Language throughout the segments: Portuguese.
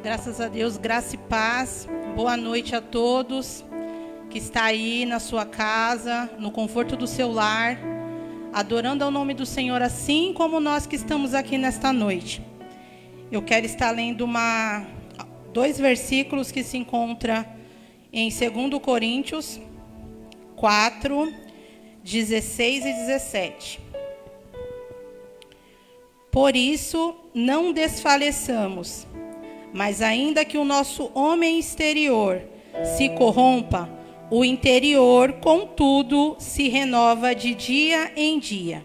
Graças a Deus, graça e paz. Boa noite a todos que está aí na sua casa, no conforto do seu lar, adorando ao nome do Senhor, assim como nós que estamos aqui nesta noite. Eu quero estar lendo dois versículos que se encontram em 2 Coríntios 4, 16 e 17. Por isso, não desfaleçamos, mas ainda que o nosso homem exterior se corrompa, o interior, contudo, se renova de dia em dia.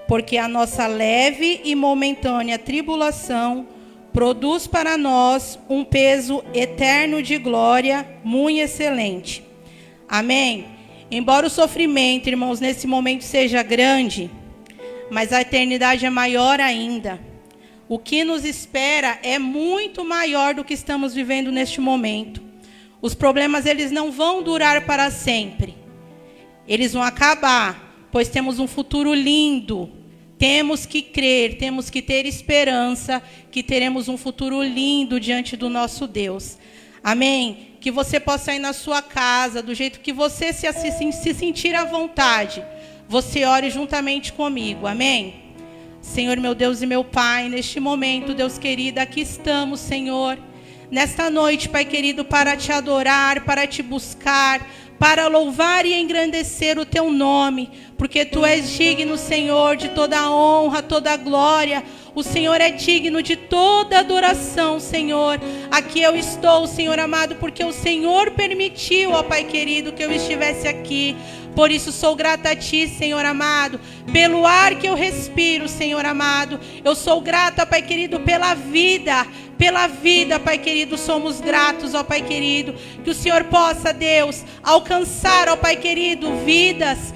Porque a nossa leve e momentânea tribulação produz para nós um peso eterno de glória muito excelente. Amém? Embora o sofrimento, irmãos, nesse momento seja grande, mas a eternidade é maior ainda. O que nos espera é muito maior do que estamos vivendo neste momento. Os problemas, eles não vão durar para sempre. Eles vão acabar, pois temos um futuro lindo. Temos que crer, temos que ter esperança que teremos um futuro lindo diante do nosso Deus. Amém? Que você possa ir na sua casa, do jeito que você se sentir à vontade. Você ore juntamente comigo. Amém? Senhor, meu Deus e meu Pai, neste momento, Deus querido, aqui estamos, Senhor, nesta noite, Pai querido, para te adorar, para te buscar, para louvar e engrandecer o teu nome, porque tu és digno, Senhor, de toda a honra, toda a glória. O Senhor é digno de toda adoração, Senhor. Aqui eu estou, Senhor amado, porque o Senhor permitiu, ó Pai querido, que eu estivesse aqui. Por isso sou grata a Ti, Senhor amado, pelo ar que eu respiro, Senhor amado. Eu sou grata, Pai querido, pela vida, Pai querido, somos gratos, ó Pai querido. Que o Senhor possa, Deus, alcançar, ó Pai querido, vidas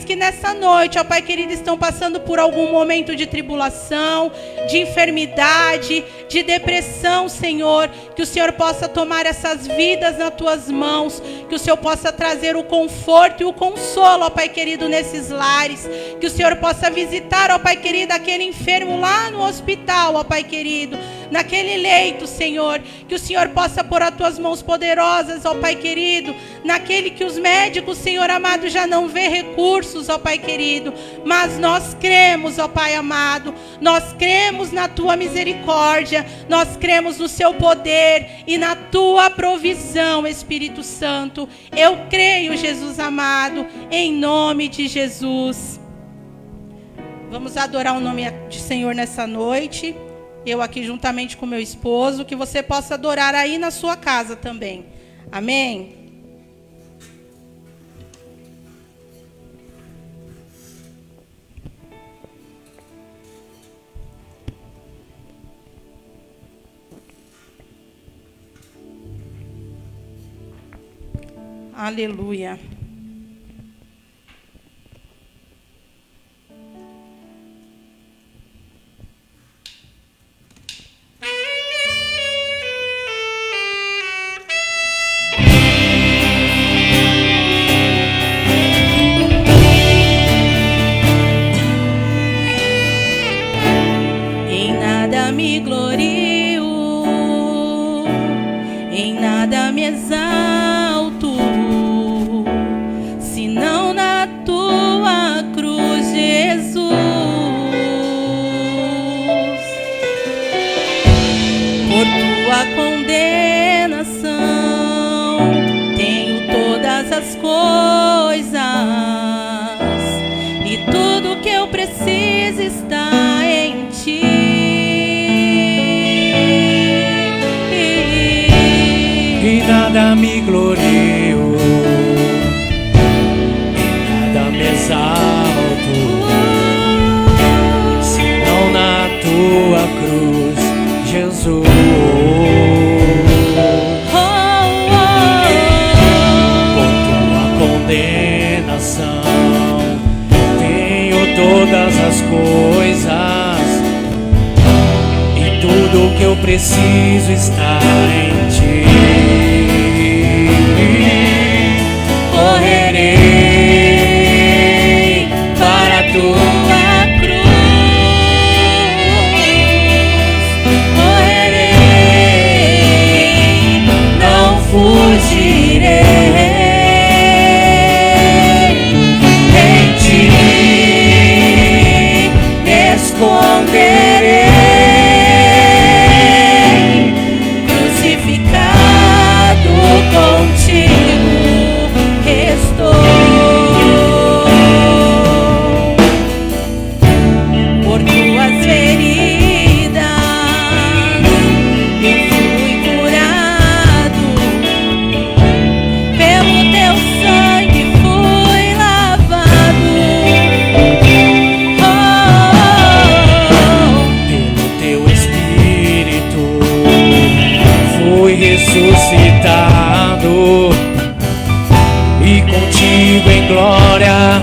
que nessa noite, ó Pai querido, estão passando por algum momento de tribulação, de enfermidade, de depressão, Senhor. Que o Senhor possa tomar essas vidas nas Tuas mãos, que o Senhor possa trazer o conforto e o consolo, ó Pai querido, nesses lares. Que o Senhor possa visitar, ó Pai querido, aquele enfermo lá no hospital, ó Pai querido, naquele leito, Senhor. Que o Senhor possa pôr as Tuas mãos poderosas, ó Pai querido, naquele que os médicos, Senhor amado, já não vê recursos, ó Pai querido. Mas nós cremos, ó Pai amado, nós cremos na Tua misericórdia, nós cremos no Seu poder e na Tua provisão, Espírito Santo. Eu creio, Jesus amado, em nome de Jesus. Vamos adorar o nome do Senhor nessa noite. Eu aqui juntamente com meu esposo, que você possa adorar aí na sua casa também. Amém? Aleluia. Em nada me glorio, em nada me exalto, senão na Tua cruz, Jesus. Por Tua condenação tenho todas as coisas, e tudo que eu preciso está em Ti. Em nada me glorio, em nada me exalto, senão na Tua cruz, Jesus. Por Tua condenação tenho todas as coisas, e tudo que eu preciso está em Ti. Correrei para a Tua cruz, correrei ressuscitado e contigo em glória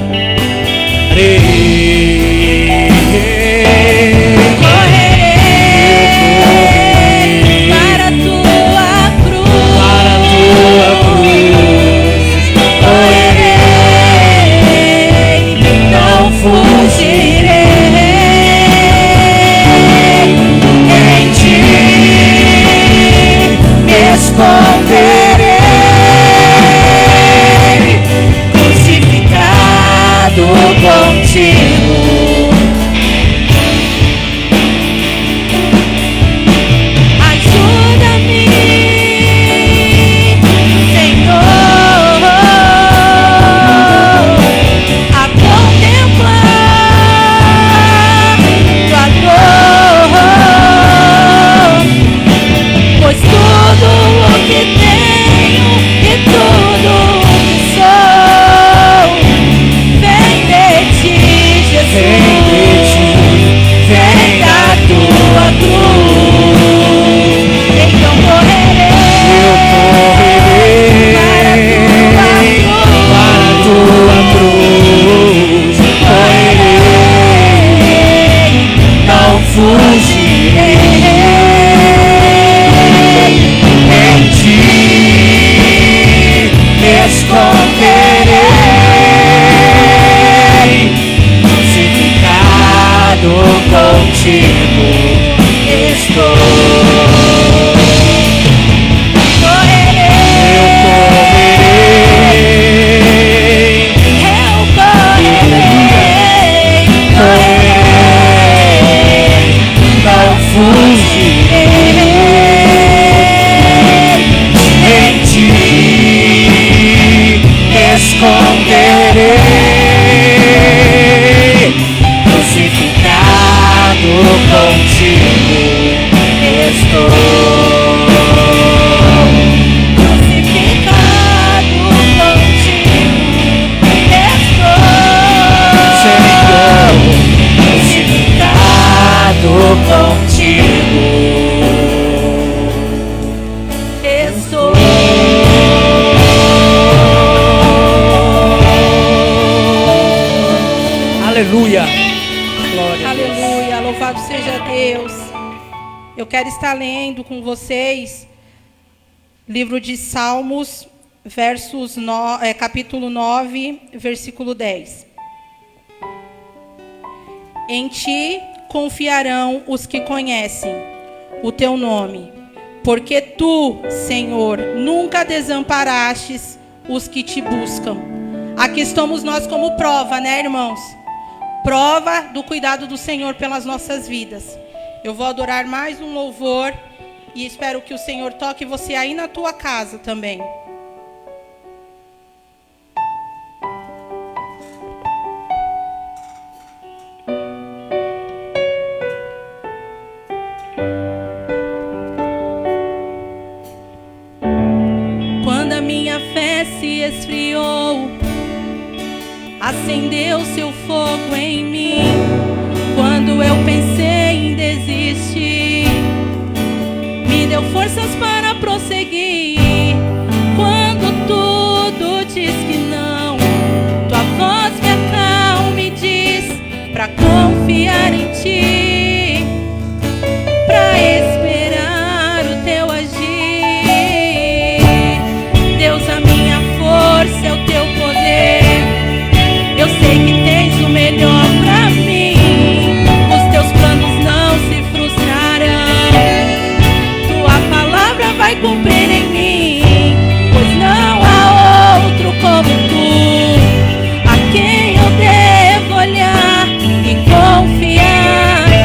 Correrei para a tua cruz, correrei, não fugirei, em ti me esconderei, crucificado contigo. Ajuda-me, Senhor, a contemplar tua dor, pois tudo o que tenho e tudo o que sou vem de ti, Jesus, vem da tua cruz. Então correrei para a tua cruz, correrei, não fugirei, em ti me esconderei, crucificado contigo estou. Correrei, não fugirei, em ti me esconderei, crucificado contigo estou. Crucificado contigo estou. Senhor, crucificado contigo estou. Aleluia. Glória a Deus. Aleluia, louvado seja Deus. Eu quero estar lendo com vocês livro de Salmos, capítulo 9, versículo 10. Em ti confiarão os que conhecem o teu nome, porque tu, Senhor, nunca desamparastes os que te buscam. Aqui estamos nós como prova, né, irmãos? Prova do cuidado do Senhor pelas nossas vidas. Eu vou adorar mais um louvor e espero que o Senhor toque você aí na tua casa também. Quando a minha fé se esfriou, acendeu seu fogo em mim. Quando eu pensei em desistir, me deu forças para prosseguir. Quando tudo diz que não, tua voz me acalma e diz pra confiar em ti, pra esperar o teu agir. Deus, a minha força é o teu poder. Eu sei que tens o melhor pra mim. Os teus planos não se frustrarão. Tua palavra vai cumprir em mim, pois não há outro como tu, a quem eu devo olhar e confiar.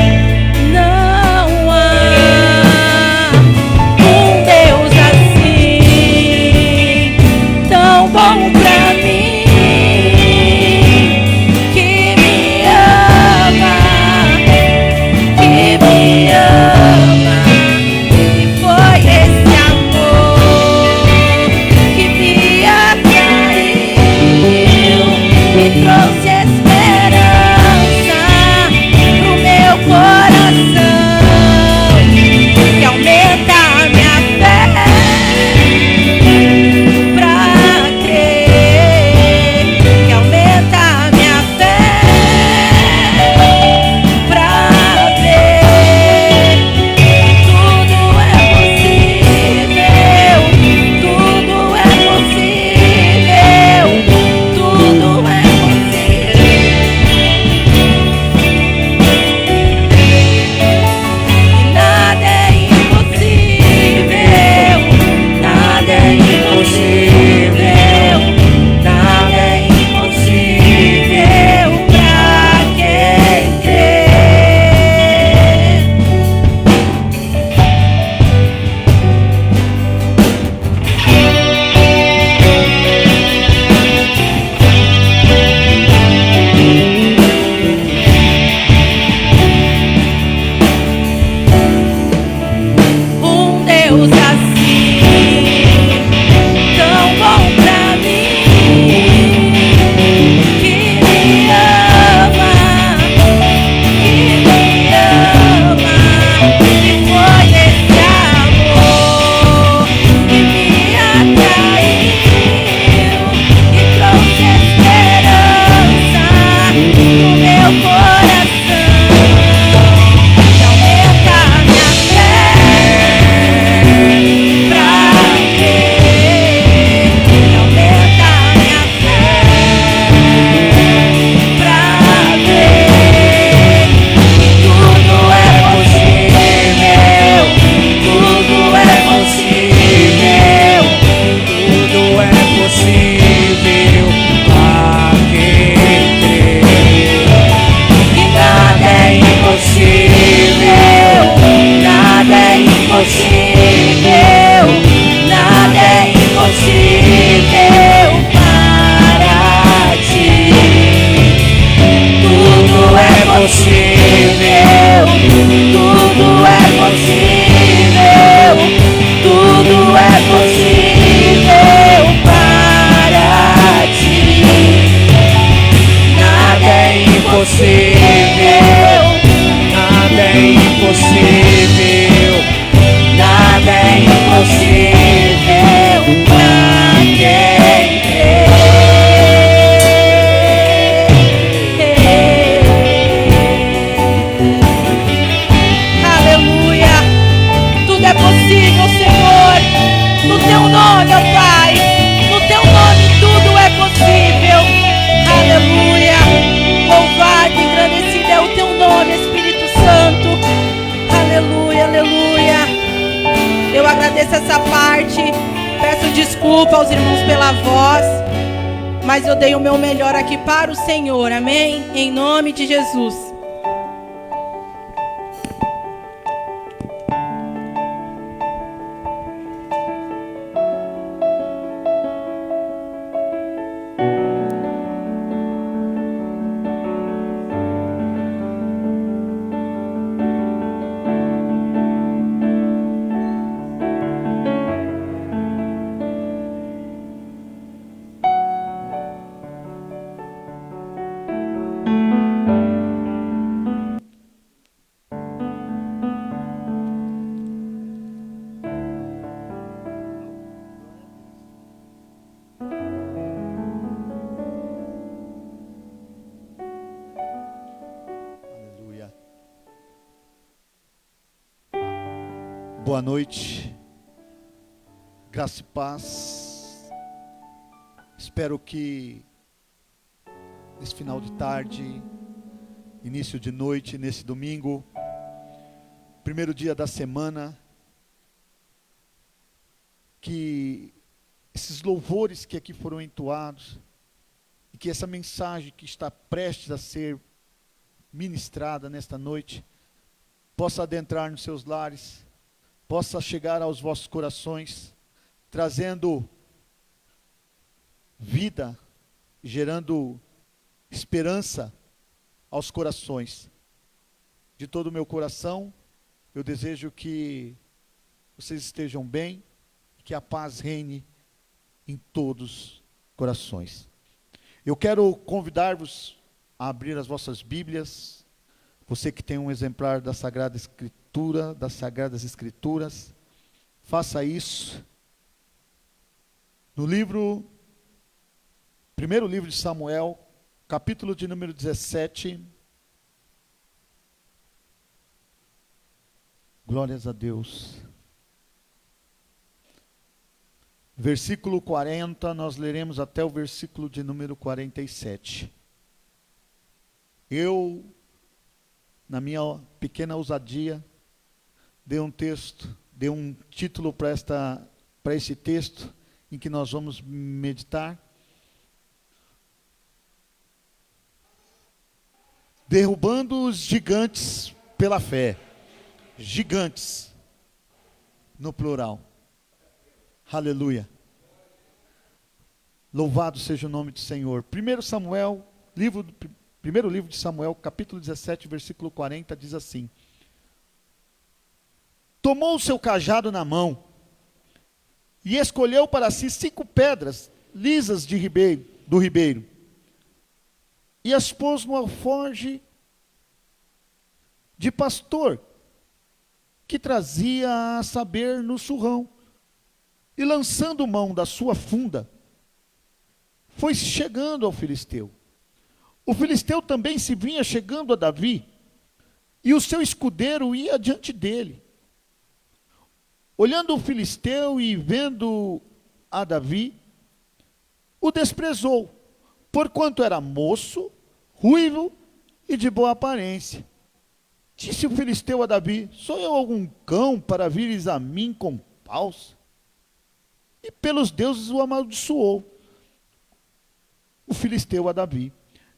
Eu agradeço essa parte. Peço desculpa aos irmãos pela voz, mas eu dei o meu melhor aqui para o Senhor, amém? Em nome de Jesus. Boa noite, graça e paz. Espero que nesse final de tarde, início de noite, nesse domingo, primeiro dia da semana, que esses louvores que aqui foram entoados, e que essa mensagem que está prestes a ser ministrada nesta noite, possa adentrar nos seus lares, possa chegar aos vossos corações, trazendo vida, gerando esperança aos corações. De todo o meu coração, eu desejo que vocês estejam bem, e que a paz reine em todos os corações. Eu quero convidar-vos a abrir as vossas Bíblias, você que tem um exemplar da Sagrada Escritura, das Sagradas Escrituras, faça isso. No primeiro livro de Samuel, capítulo de número 17. Glórias a Deus. Versículo 40, nós leremos até o versículo de número 47. Eu, na minha pequena ousadia, dei um título para esse texto em que nós vamos meditar. Derrubando os gigantes pela fé. Gigantes, no plural. Aleluia. Louvado seja o nome do Senhor. Primeiro livro de Samuel, capítulo 17, versículo 40, diz assim: tomou o seu cajado na mão e escolheu para si 5 pedras lisas do ribeiro e as pôs no alforje de pastor que trazia a saber no surrão, e lançando mão da sua funda foi chegando ao filisteu. O filisteu também se vinha chegando a Davi, e o seu escudeiro ia diante dele. Olhando o filisteu e vendo a Davi, o desprezou, porquanto era moço, ruivo e de boa aparência. Disse o filisteu a Davi: sou eu algum cão para vires a mim com paus? E pelos deuses o amaldiçoou. O filisteu a Davi.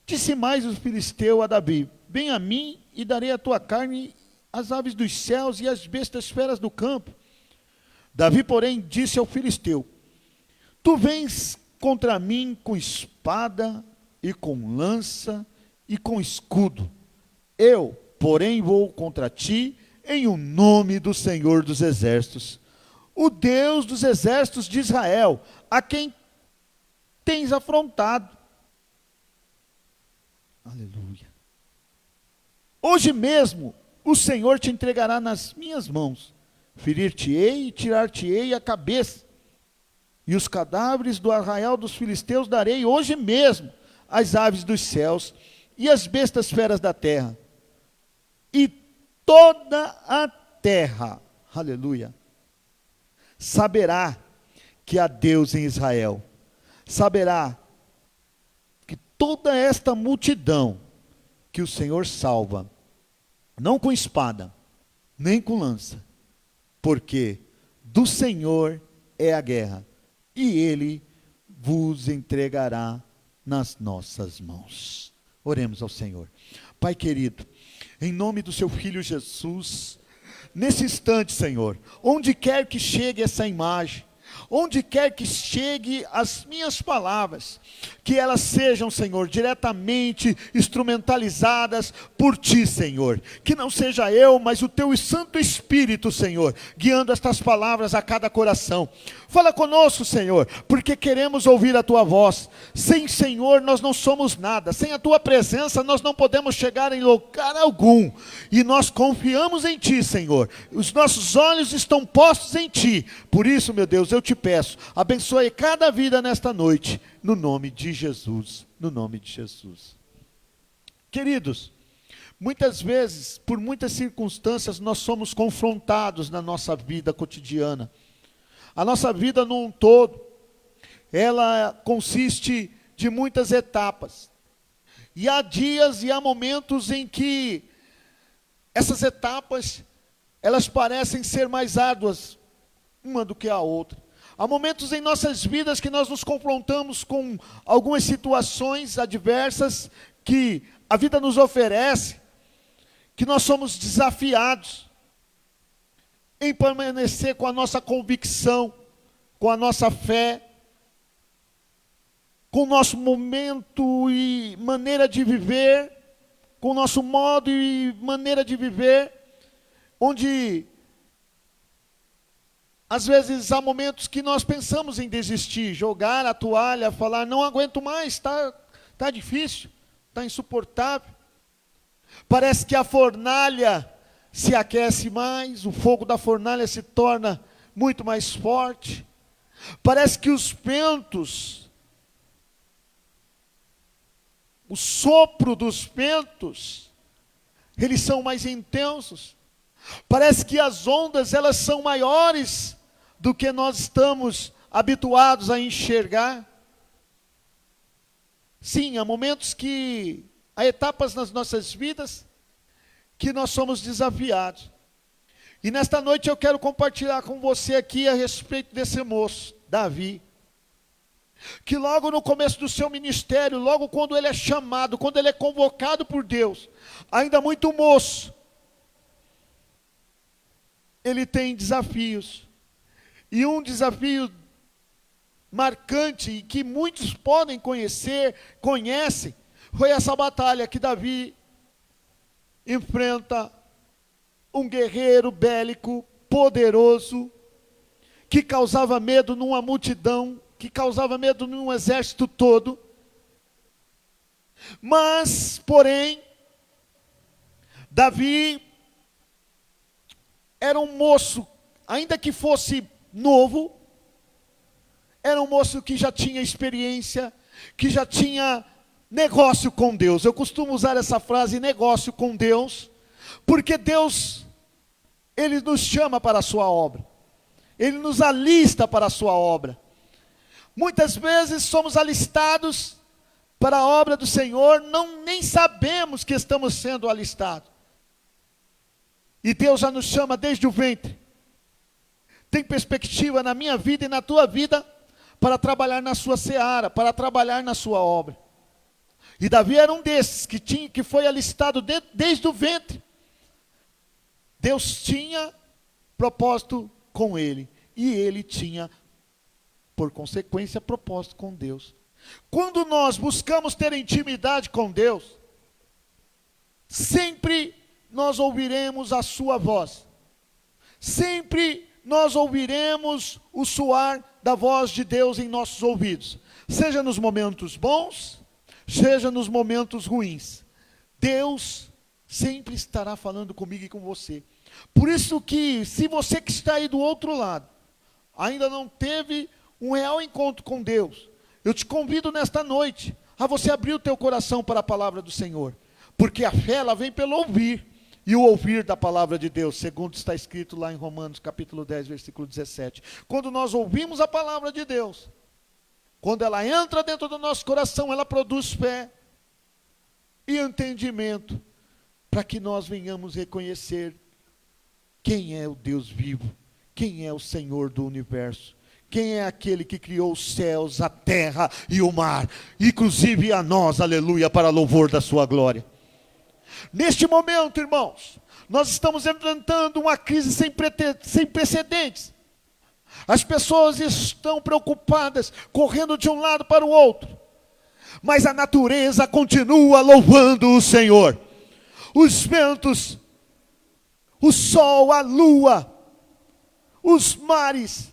Disse mais o filisteu a Davi: vem a mim e darei a tua carne às aves dos céus e às bestas feras do campo. Davi, porém, disse ao filisteu: tu vens contra mim com espada e com lança e com escudo. Eu, porém, vou contra ti em o nome do Senhor dos Exércitos, o Deus dos exércitos de Israel, a quem tens afrontado. Aleluia. Hoje mesmo o Senhor te entregará nas minhas mãos. Ferir-te-ei e tirar-te-ei a cabeça. E os cadáveres do arraial dos filisteus darei hoje mesmo às aves dos céus e às bestas feras da terra. E toda a terra, aleluia, saberá que há Deus em Israel. Saberá que toda esta multidão que o Senhor salva, não com espada, nem com lança, porque do Senhor é a guerra, e Ele vos entregará nas nossas mãos. Oremos ao Senhor. Pai querido, em nome do seu Filho Jesus, nesse instante, Senhor, onde quer que chegue essa imagem, onde quer que chegue as minhas palavras, que elas sejam, Senhor, diretamente instrumentalizadas por Ti, Senhor. Que não seja eu, mas o Teu Santo Espírito, Senhor, guiando estas palavras a cada coração. Fala conosco, Senhor, porque queremos ouvir a Tua voz. Sem Senhor nós não somos nada, sem a Tua presença nós não podemos chegar em lugar algum. E nós confiamos em Ti, Senhor. Os nossos olhos estão postos em Ti. Por isso, meu Deus, eu Te peço, abençoe cada vida nesta noite, no nome de Jesus, no nome de Jesus. Queridos, muitas vezes, por muitas circunstâncias, nós somos confrontados na nossa vida cotidiana. A nossa vida num todo, ela consiste de muitas etapas. E há dias e há momentos em que essas etapas, elas parecem ser mais árduas uma do que a outra. Há momentos em nossas vidas que nós nos confrontamos com algumas situações adversas que a vida nos oferece, que nós somos desafiados em permanecer com a nossa convicção, com a nossa fé, com o nosso momento e maneira de viver, com o nosso modo e maneira de viver, onde às vezes há momentos que nós pensamos em desistir, jogar a toalha, falar, não aguento mais, tá difícil, está insuportável. Parece que a fornalha se aquece mais, o fogo da fornalha se torna muito mais forte. Parece que os ventos, o sopro dos ventos, eles são mais intensos. Parece que as ondas, elas são maiores do que nós estamos habituados a enxergar. Sim, há momentos que, há etapas nas nossas vidas que nós somos desafiados. E nesta noite eu quero compartilhar com você aqui a respeito desse moço, Davi, que logo no começo do seu ministério, logo quando ele é chamado, quando ele é convocado por Deus, ainda muito moço, ele tem desafios. E um desafio marcante, e que muitos podem conhecem, foi essa batalha que Davi enfrenta um guerreiro bélico, poderoso, que causava medo numa multidão, que causava medo num exército todo. Mas, porém, Davi era um moço, ainda que fosse novo, era um moço que já tinha experiência, que já tinha negócio com Deus. Eu costumo usar essa frase, negócio com Deus, porque Deus, Ele nos chama para a sua obra, Ele nos alista para a sua obra. Muitas vezes somos alistados para a obra do Senhor, nem sabemos que estamos sendo alistados. E Deus já nos chama desde o ventre. Tem perspectiva na minha vida e na tua vida para trabalhar na sua seara, para trabalhar na sua obra. E Davi era um desses que foi alistado desde o ventre. Deus tinha propósito com ele, e ele tinha, por consequência, propósito com Deus. Quando nós buscamos ter intimidade com Deus, sempre nós ouviremos a sua voz. Sempre nós ouviremos o soar da voz de Deus em nossos ouvidos. Seja nos momentos bons, seja nos momentos ruins. Deus sempre estará falando comigo e com você. Por isso que, se você que está aí do outro lado, ainda não teve um real encontro com Deus, eu te convido nesta noite a você abrir o teu coração para a palavra do Senhor. Porque a fé, ela vem pelo ouvir, e o ouvir da palavra de Deus, segundo está escrito lá em Romanos capítulo 10, versículo 17. Quando nós ouvimos a palavra de Deus, quando ela entra dentro do nosso coração, ela produz fé e entendimento, para que nós venhamos reconhecer quem é o Deus vivo, quem é o Senhor do universo. Quem é aquele que criou os céus, a terra e o mar, inclusive a nós, aleluia, para louvor da sua glória. Neste momento, irmãos, nós estamos enfrentando uma crise sem precedentes. As pessoas estão preocupadas, correndo de um lado para o outro. Mas a natureza continua louvando o Senhor. Os ventos, o sol, a lua, os mares,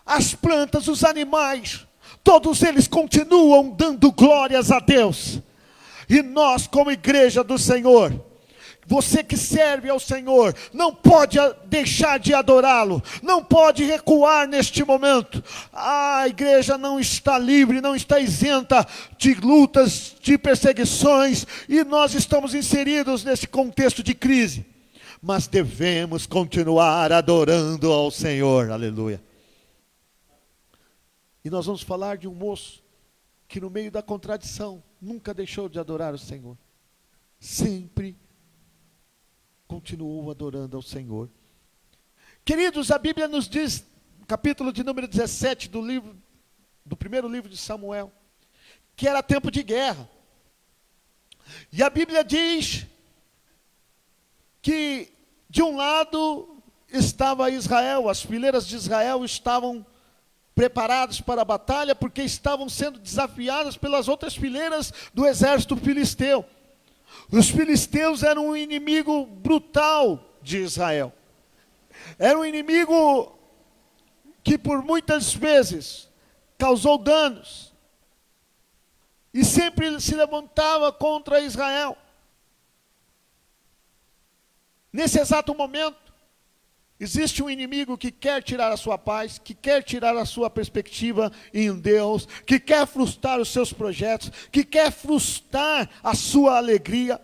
as plantas, os animais, todos eles continuam dando glórias a Deus. E nós, como igreja do Senhor, você que serve ao Senhor, não pode deixar de adorá-lo, não pode recuar neste momento. A igreja não está livre, não está isenta de lutas, de perseguições, e nós estamos inseridos nesse contexto de crise. Mas devemos continuar adorando ao Senhor, aleluia. E nós vamos falar de um moço que no meio da contradição nunca deixou de adorar o Senhor. Sempre continuou adorando ao Senhor. Queridos, a Bíblia nos diz, no capítulo de número 17 do primeiro livro de Samuel, que era tempo de guerra. E a Bíblia diz que de um lado estava Israel, as fileiras de Israel estavam preparadas para a batalha, porque estavam sendo desafiadas pelas outras fileiras do exército filisteu. Os filisteus eram um inimigo brutal de Israel. Era um inimigo que por muitas vezes causou danos. E sempre se levantava contra Israel. Nesse exato momento, existe um inimigo que quer tirar a sua paz, que quer tirar a sua perspectiva em Deus, que quer frustrar os seus projetos, que quer frustrar a sua alegria.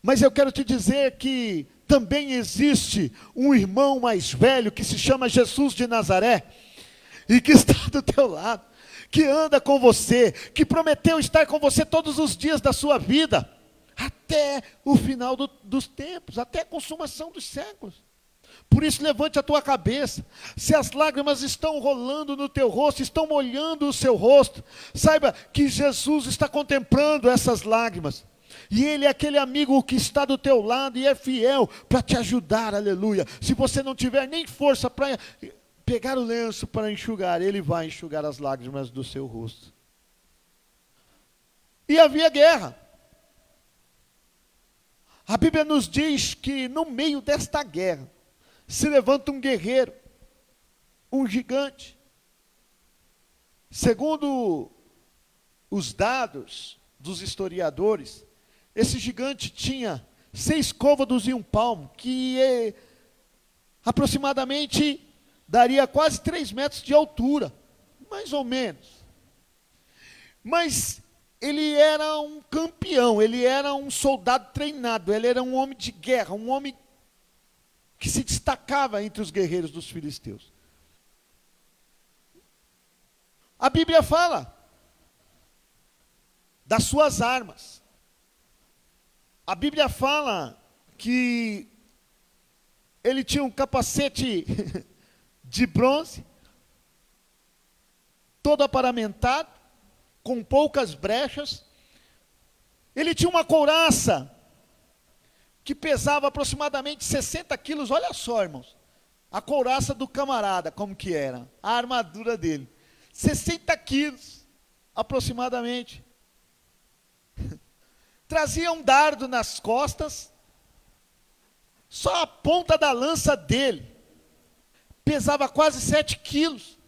Mas eu quero te dizer que também existe um irmão mais velho que se chama Jesus de Nazaré, e que está do teu lado, que anda com você, que prometeu estar com você todos os dias da sua vida, até o final dos tempos, até a consumação dos séculos. Por isso, levante a tua cabeça. Se as lágrimas estão rolando no teu rosto, estão molhando o seu rosto, saiba que Jesus está contemplando essas lágrimas. E Ele é aquele amigo que está do teu lado e é fiel para te ajudar, aleluia. Se você não tiver nem força para pegar o lenço para enxugar, Ele vai enxugar as lágrimas do seu rosto. E havia guerra. A Bíblia nos diz que no meio desta guerra, se levanta um guerreiro, um gigante. Segundo os dados dos historiadores, esse gigante tinha 6 côvados e 1 palmo, que aproximadamente daria quase 3 metros de altura, mais ou menos. Mas ele era um campeão, ele era um soldado treinado, ele era um homem de guerra, um homem que se destacava entre os guerreiros dos filisteus. A Bíblia fala das suas armas. A Bíblia fala que ele tinha um capacete de bronze, todo aparamentado, com poucas brechas. Ele tinha uma couraça que pesava aproximadamente 60 quilos. Olha só, irmãos, a couraça do camarada, como que era, a armadura dele, 60 quilos aproximadamente. Trazia um dardo nas costas, só a ponta da lança dele pesava quase 7 quilos.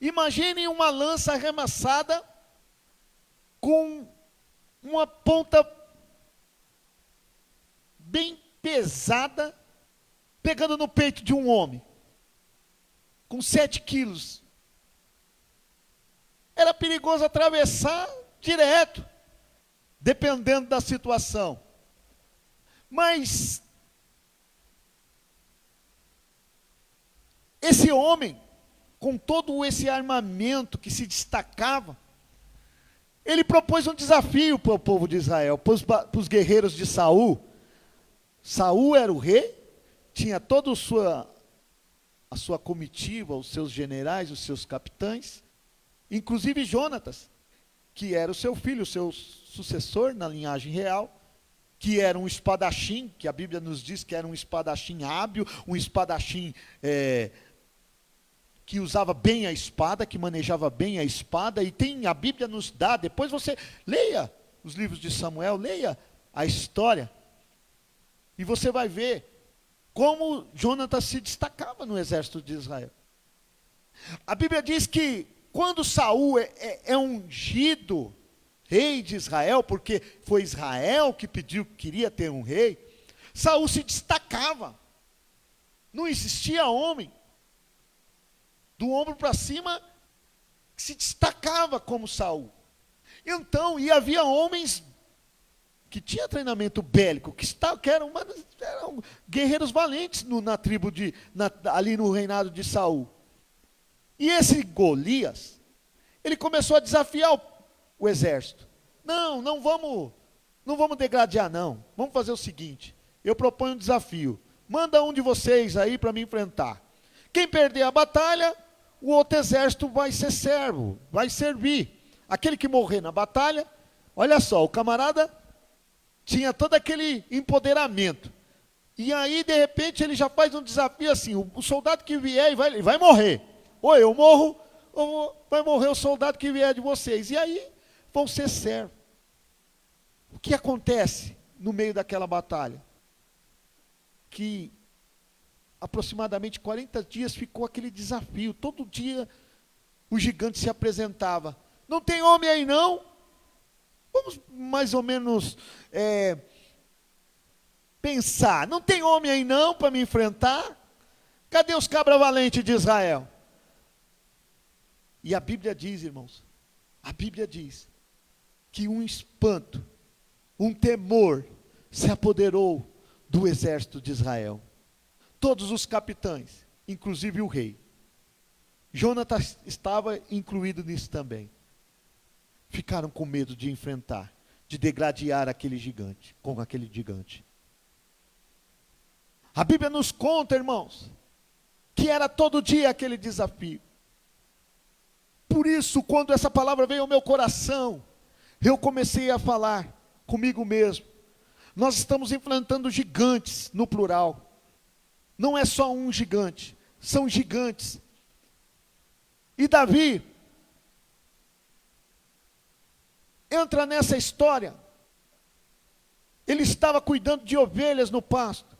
Imagine uma lança arremessada com uma ponta bem pesada, pegando no peito de um homem, com 7 quilos. Era perigoso atravessar direto, dependendo da situação. Mas esse homem, com todo esse armamento que se destacava, ele propôs um desafio para o povo de Israel, para os guerreiros de Saul. Saul era o rei, tinha toda a sua comitiva, os seus generais, os seus capitães, inclusive Jonatas, que era o seu filho, o seu sucessor na linhagem real, que era um espadachim, que a Bíblia nos diz que era um espadachim hábil, um espadachim que usava bem a espada, que manejava bem a espada, e a Bíblia nos dá, depois você leia os livros de Samuel, leia a história, e você vai ver como Jonatas se destacava no exército de Israel. A Bíblia diz que quando Saul é ungido rei de Israel, porque foi Israel que pediu que queria ter um rei, Saul se destacava. Não existia homem do ombro para cima que se destacava como Saul. Então, e havia homens que tinham treinamento bélico, que eram guerreiros valentes na tribo ali no reinado de Saul. E esse Golias, ele começou a desafiar o exército. Não vamos degradar não. Vamos fazer o seguinte, eu proponho um desafio. Manda um de vocês aí para me enfrentar. Quem perder a batalha, o outro exército vai ser servo, vai servir. Aquele que morrer na batalha, olha só, o camarada tinha todo aquele empoderamento. E aí, de repente, ele já faz um desafio assim, o soldado que vier ele vai morrer. Ou eu morro, ou vai morrer o soldado que vier de vocês. E aí, vão ser servos. O que acontece no meio daquela batalha? Que aproximadamente 40 dias ficou aquele desafio. Todo dia o gigante se apresentava. Não tem homem aí não? Vamos mais ou menos pensar. Não tem homem aí não para me enfrentar? Cadê os cabra valentes de Israel? E a Bíblia diz, irmãos, a Bíblia diz que um espanto, um temor se apoderou do exército de Israel. Todos os capitães, inclusive o rei. Jonatas estava incluído nisso também. Ficaram com medo de enfrentar, de degradar aquele gigante, com aquele gigante. A Bíblia nos conta, irmãos, que era todo dia aquele desafio. Por isso, quando essa palavra veio ao meu coração, eu comecei a falar comigo mesmo. Nós estamos enfrentando gigantes no plural. Não é só um gigante, são gigantes. E Davi entra nessa história. Ele estava cuidando de ovelhas no pasto,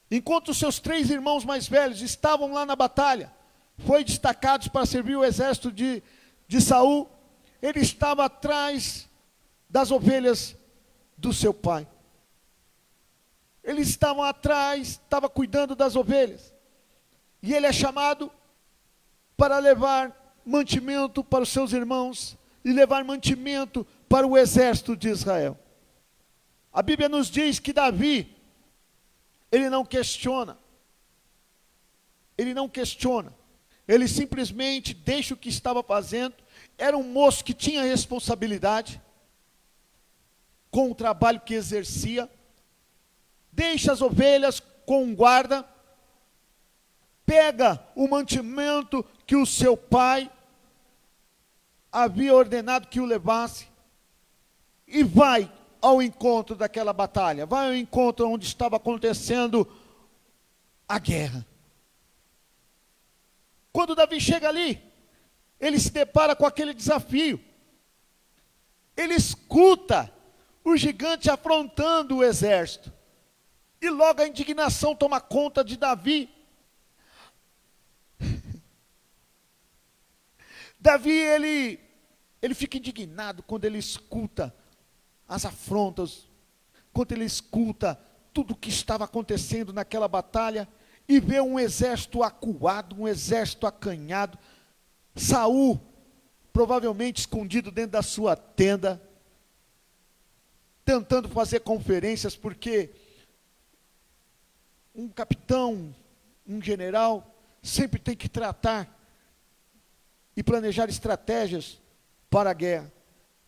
enquanto os seus 3 irmãos mais velhos estavam lá na batalha, foi destacados para servir o exército de Saul. Ele estava atrás das ovelhas do seu pai. Eles estavam atrás, estava cuidando das ovelhas. E ele é chamado para levar mantimento para os seus irmãos e levar mantimento para o exército de Israel. A Bíblia nos diz que Davi, ele não questiona. Ele não questiona. Ele simplesmente deixa o que estava fazendo. Era um moço que tinha responsabilidade com o trabalho que exercia. Deixa as ovelhas com um guarda, pega o mantimento que o seu pai havia ordenado que o levasse, e vai ao encontro daquela batalha, vai ao encontro onde estava acontecendo a guerra. Quando Davi chega ali, ele se depara com aquele desafio. Ele escuta o gigante afrontando o exército. E logo a indignação toma conta de Davi. Davi, ele fica indignado quando ele escuta as afrontas, quando ele escuta tudo o que estava acontecendo naquela batalha, e vê um exército acuado, um exército acanhado. Saul, provavelmente escondido dentro da sua tenda, tentando fazer conferências, porque um capitão, um general, sempre tem que tratar e planejar estratégias para a guerra.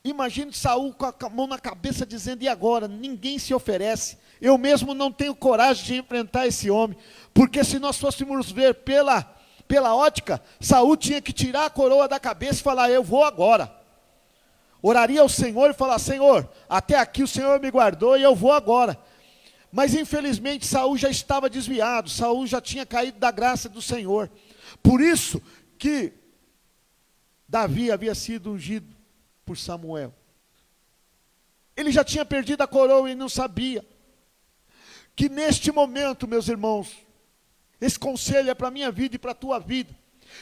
Imagine Saul com a mão na cabeça dizendo, e agora? Ninguém se oferece. Eu mesmo não tenho coragem de enfrentar esse homem. Porque se nós fôssemos ver pela ótica, Saul tinha que tirar a coroa da cabeça e falar, eu vou agora. Oraria ao Senhor e falar, Senhor, até aqui o Senhor me guardou e eu vou agora. Mas infelizmente Saul já estava desviado, Saul já tinha caído da graça do Senhor. Por isso que Davi havia sido ungido por Samuel. Ele já tinha perdido a coroa e não sabia. Que neste momento, meus irmãos, esse conselho é para a minha vida e para a tua vida.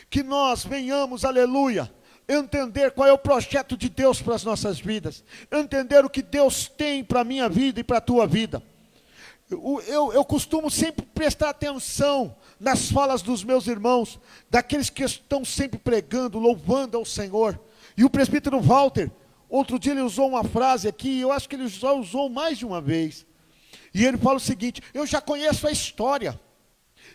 Que nós venhamos, aleluia, entender qual é o projeto de Deus para as nossas vidas. Entender o que Deus tem para a minha vida e para a tua vida. Eu costumo sempre prestar atenção nas falas dos meus irmãos, daqueles que estão sempre pregando, louvando ao Senhor. E o presbítero Walter, outro dia ele usou uma frase aqui, eu acho que ele já usou mais de uma vez. E ele fala o seguinte, eu já conheço a história.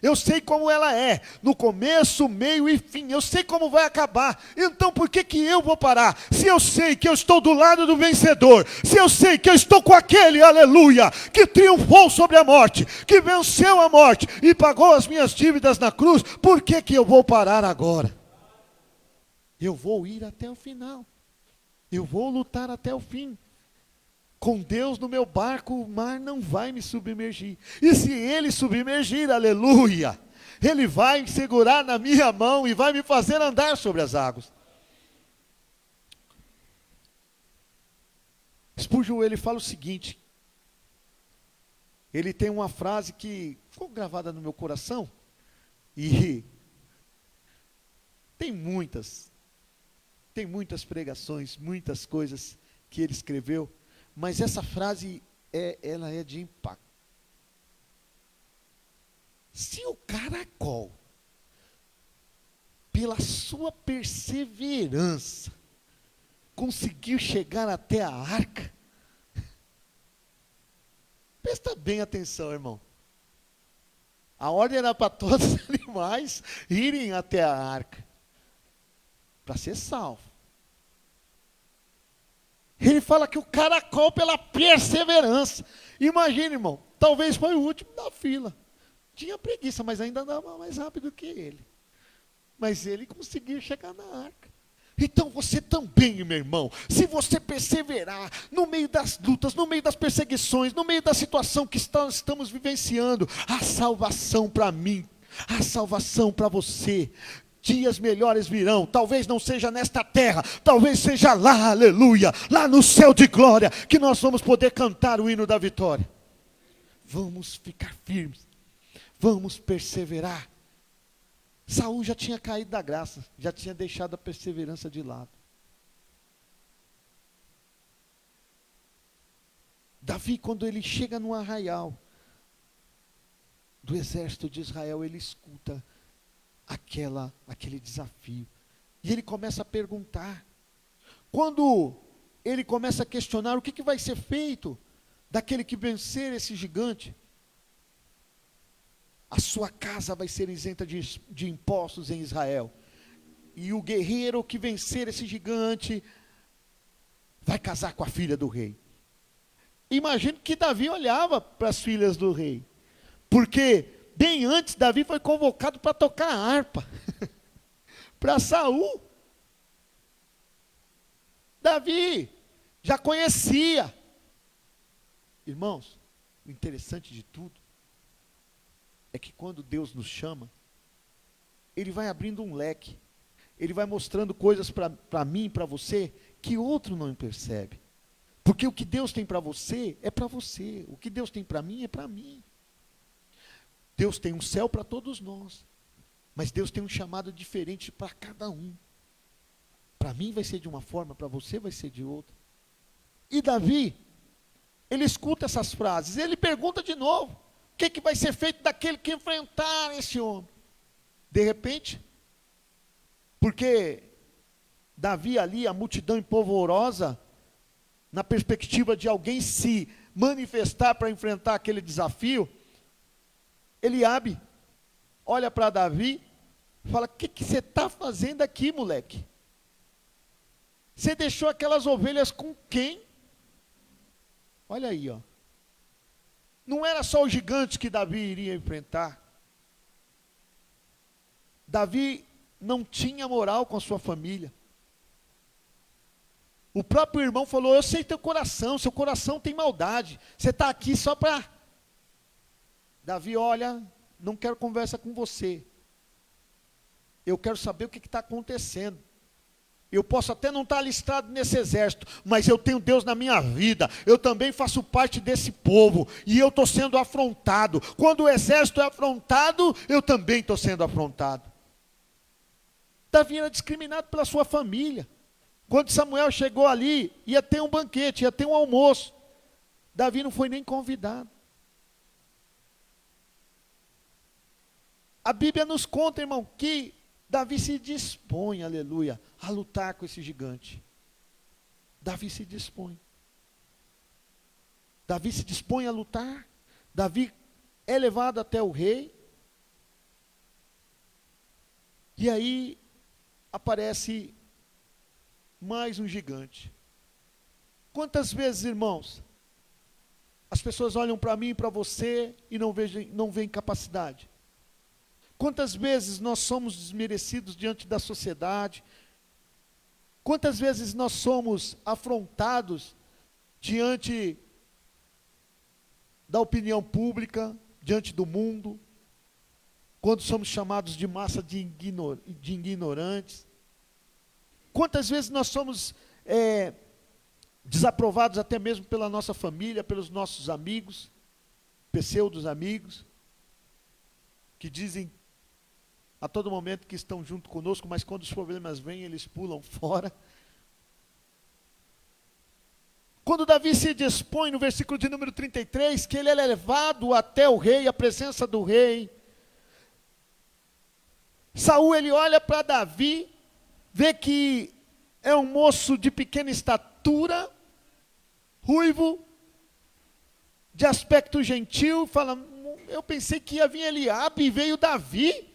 Eu sei como ela é, no começo, meio e fim, eu sei como vai acabar. Então por que eu vou parar? Se eu sei que eu estou do lado do vencedor, se eu sei que eu estou com aquele, aleluia, que triunfou sobre a morte, que venceu a morte e pagou as minhas dívidas na cruz, por que eu vou parar agora? Eu vou ir até o final, eu vou lutar até o fim. Com Deus no meu barco, o mar não vai me submergir. E se Ele submergir, aleluia, Ele vai segurar na minha mão e vai me fazer andar sobre as águas. Spurgeon, ele fala o seguinte, ele tem uma frase que ficou gravada no meu coração, e tem muitas pregações, muitas coisas que ele escreveu, mas essa frase, ela é de impacto. Se o caracol, pela sua perseverança, conseguiu chegar até a arca, presta bem atenção, irmão. A ordem era para todos os animais irem até a arca, para ser salvo. Ele fala que o caracol, pela perseverança. Imagina, irmão, talvez foi o último da fila. Tinha preguiça, mas ainda andava mais rápido que ele. Mas ele conseguiu chegar na arca. Então você também, meu irmão, se você perseverar no meio das lutas, no meio das perseguições, no meio da situação que estamos vivenciando, a salvação para mim, a salvação para você. Dias melhores virão, talvez não seja nesta terra, talvez seja lá, aleluia, lá no céu de glória, que nós vamos poder cantar o hino da vitória. Vamos ficar firmes, vamos perseverar. Saul já tinha caído da graça, já tinha deixado a perseverança de lado. Davi, quando ele chega no arraial do exército de Israel, ele escuta aquele desafio. E ele começa a perguntar. Quando ele começa a questionar o que vai ser feito daquele que vencer esse gigante, a sua casa vai ser isenta de impostos em Israel. E o guerreiro que vencer esse gigante vai casar com a filha do rei. Imagino que Davi olhava para as filhas do rei, porque bem antes, Davi foi convocado para tocar a harpa, para Saul. Davi já conhecia. Irmãos, o interessante de tudo, é que quando Deus nos chama, Ele vai abrindo um leque, Ele vai mostrando coisas para mim e para você, que outro não percebe. Porque o que Deus tem para você, é para você. O que Deus tem para mim, é para mim. Deus tem um céu para todos nós, mas Deus tem um chamado diferente para cada um. Para mim vai ser de uma forma, para você vai ser de outra. E Davi, ele escuta essas frases, ele pergunta de novo, o que vai ser feito daquele que enfrentar esse homem? De repente, porque Davi ali, a multidão empolvorosa, na perspectiva de alguém se manifestar para enfrentar aquele desafio, Eliabe olha para Davi e fala, o que você está fazendo aqui, moleque? Você deixou aquelas ovelhas com quem? Olha aí, ó. Não era só o gigante que Davi iria enfrentar. Davi não tinha moral com a sua família. O próprio irmão falou: eu sei teu coração, seu coração tem maldade. Você está aqui só para... Davi, olha, não quero conversa com você. Eu quero saber o que está acontecendo. Eu posso até não estar alistado nesse exército, mas eu tenho Deus na minha vida. Eu também faço parte desse povo. E eu estou sendo afrontado. Quando o exército é afrontado, eu também estou sendo afrontado. Davi era discriminado pela sua família. Quando Samuel chegou ali, ia ter um banquete, ia ter um almoço. Davi não foi nem convidado. A Bíblia nos conta, irmão, que Davi se dispõe, aleluia, a lutar com esse gigante. Davi se dispõe. Davi se dispõe a lutar. Davi é levado até o rei. E aí aparece mais um gigante. Quantas vezes, irmãos, as pessoas olham para mim e para você e não veem capacidade? Quantas vezes nós somos desmerecidos diante da sociedade? Quantas vezes nós somos afrontados diante da opinião pública, diante do mundo? Quando somos chamados de massa de ignorantes? Quantas vezes nós somos desaprovados até mesmo pela nossa família, pelos nossos amigos, pseudos amigos, que dizem a todo momento que estão junto conosco, mas quando os problemas vêm, eles pulam fora. Quando Davi se dispõe, no versículo de número 33, que ele é levado até o rei, a presença do rei. Saul, ele olha para Davi, vê que é um moço de pequena estatura, ruivo, de aspecto gentil, fala: eu pensei que ia vir Eliabe e veio Davi.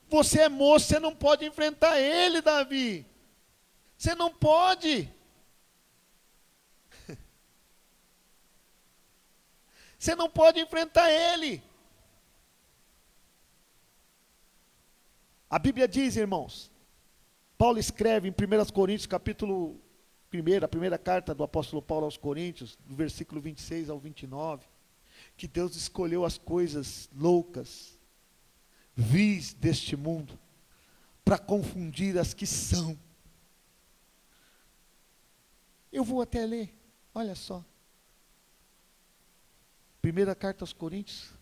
Você é moço, você não pode enfrentar ele, Davi. Você não pode. Você não pode enfrentar ele. A Bíblia diz, irmãos, Paulo escreve em 1 Coríntios, capítulo 1, a primeira carta do apóstolo Paulo aos Coríntios, do versículo 26 ao 29, que Deus escolheu as coisas loucas, vis deste mundo, para confundir as que são. Eu vou até ler, olha só. Primeira carta aos Coríntios.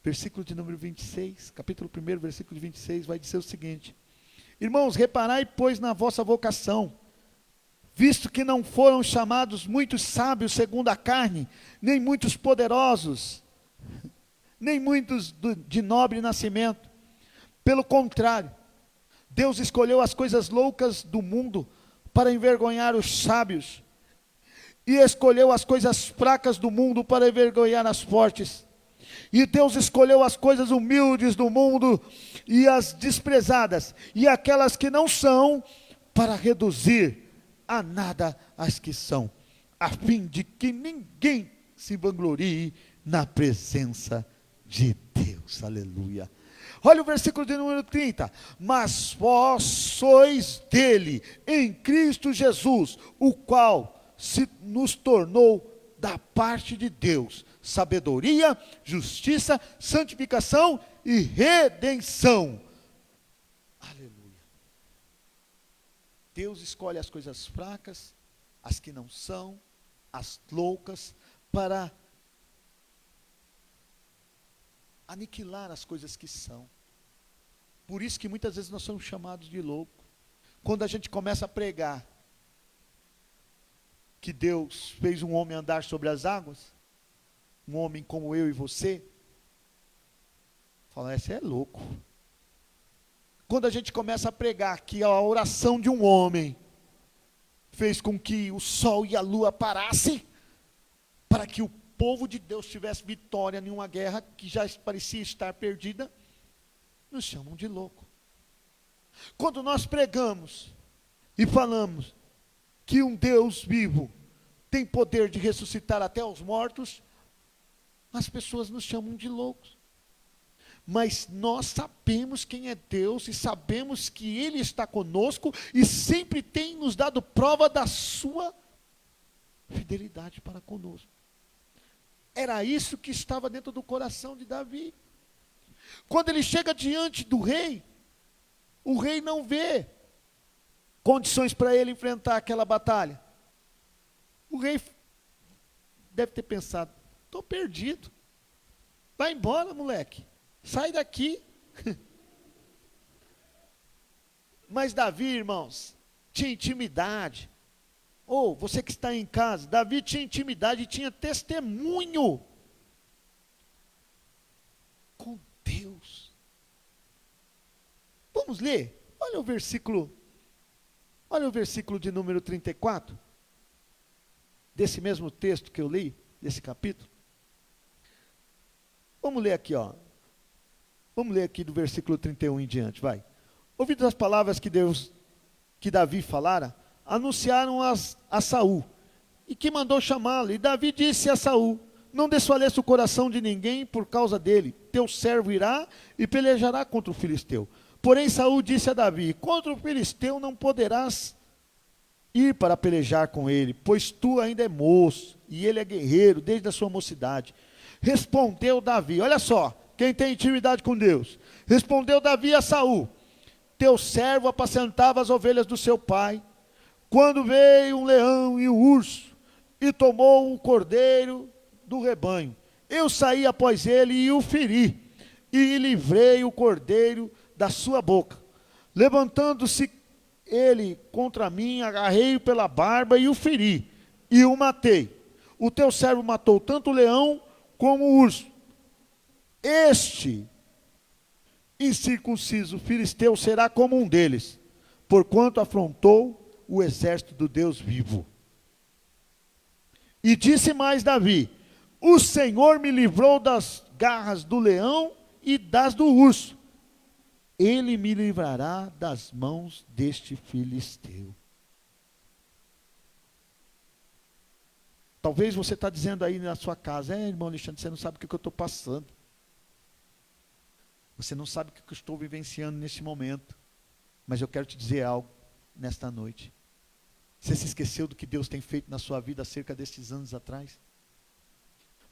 Versículo de número 26, capítulo 1, versículo de 26, vai dizer o seguinte: irmãos, reparai, pois, na vossa vocação, visto que não foram chamados muitos sábios segundo a carne, nem muitos poderosos, nem muitos de nobre nascimento. Pelo contrário, Deus escolheu as coisas loucas do mundo para envergonhar os sábios, e escolheu as coisas fracas do mundo para envergonhar as fortes. E Deus escolheu as coisas humildes do mundo e as desprezadas, e aquelas que não são, para reduzir a nada as que são, a fim de que ninguém se vanglorie na presença de Deus. Aleluia. Olha o versículo de número 30. Mas vós sois dele, em Cristo Jesus, o qual se nos tornou da parte de Deus sabedoria, justiça, santificação e redenção. Aleluia. Deus escolhe as coisas fracas, as que não são, as loucas, para aniquilar as coisas que são. Por isso que muitas vezes nós somos chamados de louco. Quando a gente começa a pregar que Deus fez um homem andar sobre as águas, um homem como eu e você, fala, esse é louco. Quando a gente começa a pregar que a oração de um homem fez com que o sol e a lua parassem, para que o povo de Deus tivesse vitória em uma guerra que já parecia estar perdida, nos chamam de louco. Quando nós pregamos e falamos que um Deus vivo tem poder de ressuscitar até os mortos, as pessoas nos chamam de loucos. Mas nós sabemos quem é Deus e sabemos que Ele está conosco e sempre tem nos dado prova da sua fidelidade para conosco. Era isso que estava dentro do coração de Davi. Quando ele chega diante do rei, o rei não vê condições para ele enfrentar aquela batalha. O rei deve ter pensado: estou perdido. Vai embora, moleque. Sai daqui. Mas Davi, irmãos, tinha intimidade. Ou você que está em casa, Davi tinha intimidade e tinha testemunho com Deus. Vamos ler? Olha o versículo de número 34, desse mesmo texto que eu li, desse capítulo. Vamos ler aqui, ó. Vamos ler aqui do versículo 31 em diante, vai. Ouvidas as palavras que Davi falara, anunciaram-as a Saul, e que mandou chamá-lo. E Davi disse a Saul: não desfaleça o coração de ninguém por causa dele. Teu servo irá e pelejará contra o filisteu. Porém Saul disse a Davi: contra o filisteu não poderás ir para pelejar com ele, pois tu ainda é moço, e ele é guerreiro desde a sua mocidade. Respondeu Davi, olha só, quem tem intimidade com Deus. Respondeu Davi a Saul: teu servo apacentava as ovelhas do seu pai, quando veio um leão e um urso, e tomou o cordeiro do rebanho. Eu saí após ele e o feri, e livrei o cordeiro da sua boca. Levantando-se ele contra mim, agarrei-o pela barba e o feri, e o matei. O teu servo matou tanto o leão como o urso. Este incircunciso filisteu será como um deles, porquanto afrontou o exército do Deus vivo. E disse mais Davi: o Senhor me livrou das garras do leão e das do urso. Ele me livrará das mãos deste filisteu. Talvez você está dizendo aí na sua casa: irmão Alexandre, você não sabe o que eu estou passando. Você não sabe o que eu estou vivenciando neste momento. Mas eu quero te dizer algo nesta noite. Você se esqueceu do que Deus tem feito na sua vida há cerca destes anos atrás?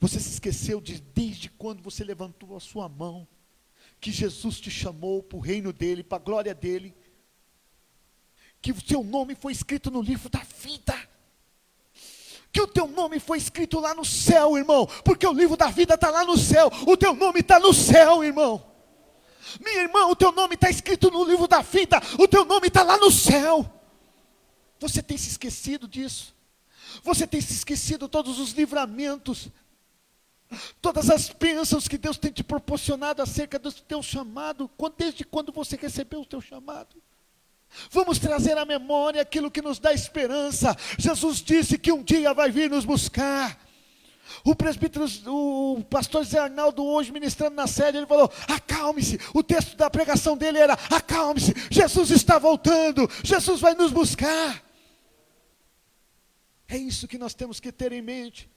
Você se esqueceu desde quando você levantou a sua mão, que Jesus te chamou para o reino dele, para a glória dele, que o teu nome foi escrito no livro da vida, que o teu nome foi escrito lá no céu, irmão, porque o livro da vida está lá no céu, o teu nome está no céu, irmão. Minha irmã, o teu nome está escrito no livro da vida, o teu nome está lá no céu. Você tem se esquecido disso? Você tem se esquecido todos os livramentos, todas as bênçãos que Deus tem te proporcionado acerca do teu chamado, desde quando você recebeu o teu chamado? Vamos trazer à memória aquilo que nos dá esperança. Jesus disse que um dia vai vir nos buscar. O pastor Zé Arnaldo, hoje ministrando na sede, ele falou: acalme-se. O texto da pregação dele era: acalme-se, Jesus está voltando, Jesus vai nos buscar. É isso que nós temos que ter em mente.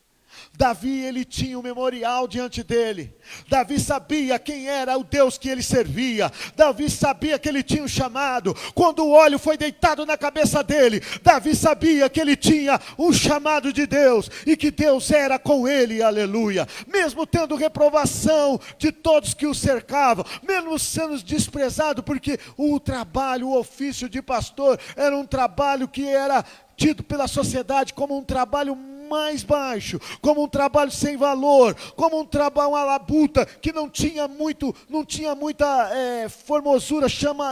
Davi, ele tinha um memorial diante dele. Davi sabia quem era o Deus que ele servia. Davi sabia que ele tinha um chamado. Quando o óleo foi deitado na cabeça dele, Davi sabia que ele tinha um chamado de Deus e que Deus era com ele, aleluia. Mesmo tendo reprovação de todos que o cercavam, mesmo sendo desprezado, porque o trabalho, o ofício de pastor era um trabalho que era tido pela sociedade como um trabalho mais baixo, como um trabalho sem valor, como um trabalho, uma labuta que não tinha muita formosura,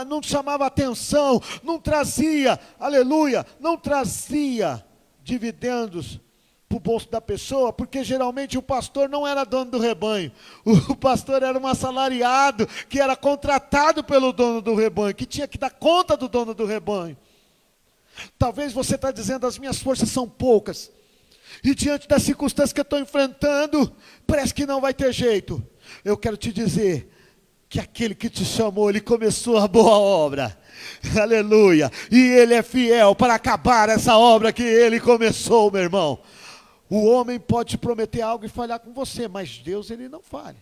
não chamava atenção, não trazia, aleluia, não trazia dividendos para o bolso da pessoa, porque geralmente o pastor não era dono do rebanho, o pastor era um assalariado que era contratado pelo dono do rebanho, que tinha que dar conta do dono do rebanho. Talvez você está dizendo: as minhas forças são poucas. E diante das circunstâncias que eu estou enfrentando, parece que não vai ter jeito. Eu quero te dizer que aquele que te chamou, ele começou a boa obra. Aleluia. E ele é fiel para acabar essa obra que ele começou, meu irmão. O homem pode te prometer algo e falhar com você, mas Deus, ele não falha.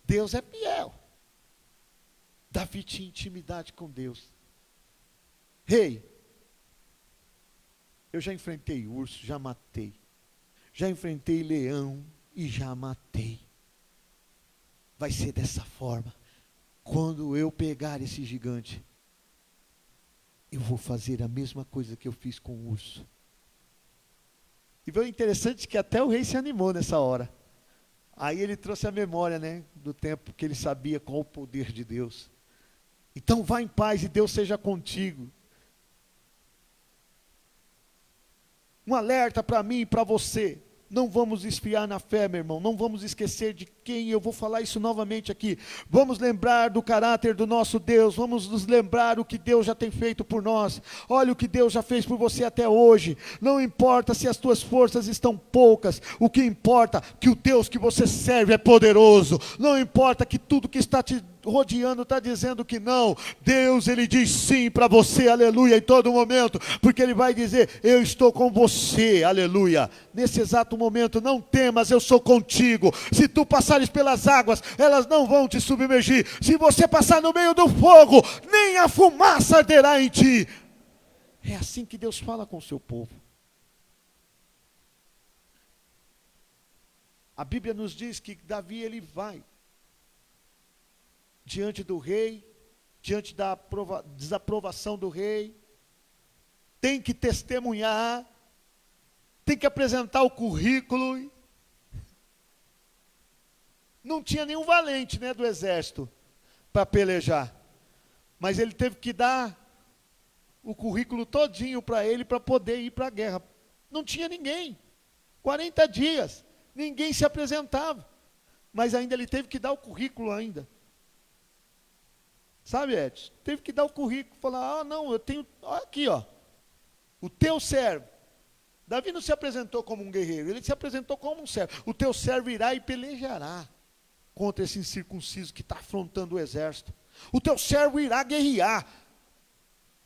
Deus é fiel. Davi tinha intimidade com Deus. Rei, eu já enfrentei urso, já matei. Já enfrentei leão e já matei. Vai ser dessa forma. Quando eu pegar esse gigante, eu vou fazer a mesma coisa que eu fiz com o urso. E foi interessante que até o rei se animou nessa hora. Aí ele trouxe a memória, né, do tempo que ele sabia qual o poder de Deus. Então vá em paz e Deus seja contigo. Um alerta para mim e para você. Não vamos esfriar na fé, meu irmão. Não vamos esquecer de quem, eu vou falar isso novamente aqui. Vamos lembrar do caráter do nosso Deus. Vamos nos lembrar o que Deus já tem feito por nós. Olha o que Deus já fez por você até hoje. Não importa se as tuas forças estão poucas. O que importa é que o Deus que você serve é poderoso. Não importa que tudo que está te rodeando está dizendo que não. Deus, ele diz sim para você, aleluia, em todo momento, porque ele vai dizer, eu estou com você, aleluia. Nesse exato momento, não temas, eu sou contigo. Se tu passares pelas águas, elas não vão te submergir. Se você passar no meio do fogo, nem a fumaça arderá em ti. É assim que Deus fala com o seu povo. A Bíblia nos diz que Davi, ele vai diante do rei, diante da desaprovação do rei, tem que testemunhar, tem que apresentar o currículo. Não tinha nenhum valente, né, do exército para pelejar, mas ele teve que dar o currículo todinho para ele para poder ir para a guerra. Não tinha ninguém, 40 dias, ninguém se apresentava, mas ainda ele teve que dar o currículo ainda. Sabe, Edson? Teve que dar o currículo, falar, não, eu tenho, aqui, o teu servo. Davi não se apresentou como um guerreiro, ele se apresentou como um servo. O teu servo irá e pelejará contra esse incircunciso que está afrontando o exército. O teu servo irá guerrear.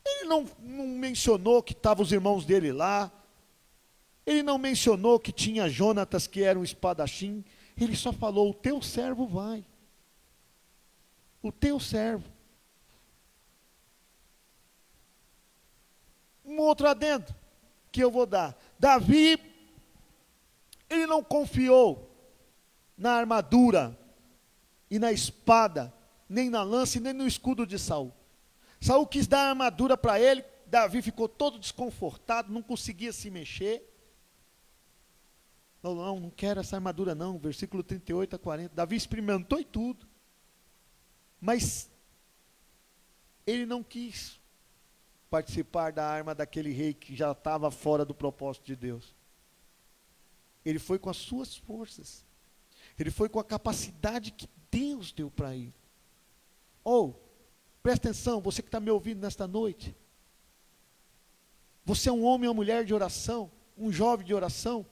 Ele não mencionou que estavam os irmãos dele lá. Ele não mencionou que tinha Jonatas, que era um espadachim. Ele só falou, o teu servo vai. O teu servo. Um outro adendo que eu vou dar. Davi, ele não confiou na armadura e na espada, nem na lança e nem no escudo de Saul. Saul quis dar a armadura para ele, Davi ficou todo desconfortado, não conseguia se mexer. Não quero essa armadura não, versículo 38 a 40. Davi experimentou e tudo, mas ele não quis participar da arma daquele rei que já estava fora do propósito de Deus. Ele foi com as suas forças. Ele foi com a capacidade que Deus deu para ele. Presta atenção, você que está me ouvindo nesta noite. Você é um homem ou mulher de oração, um jovem de oração.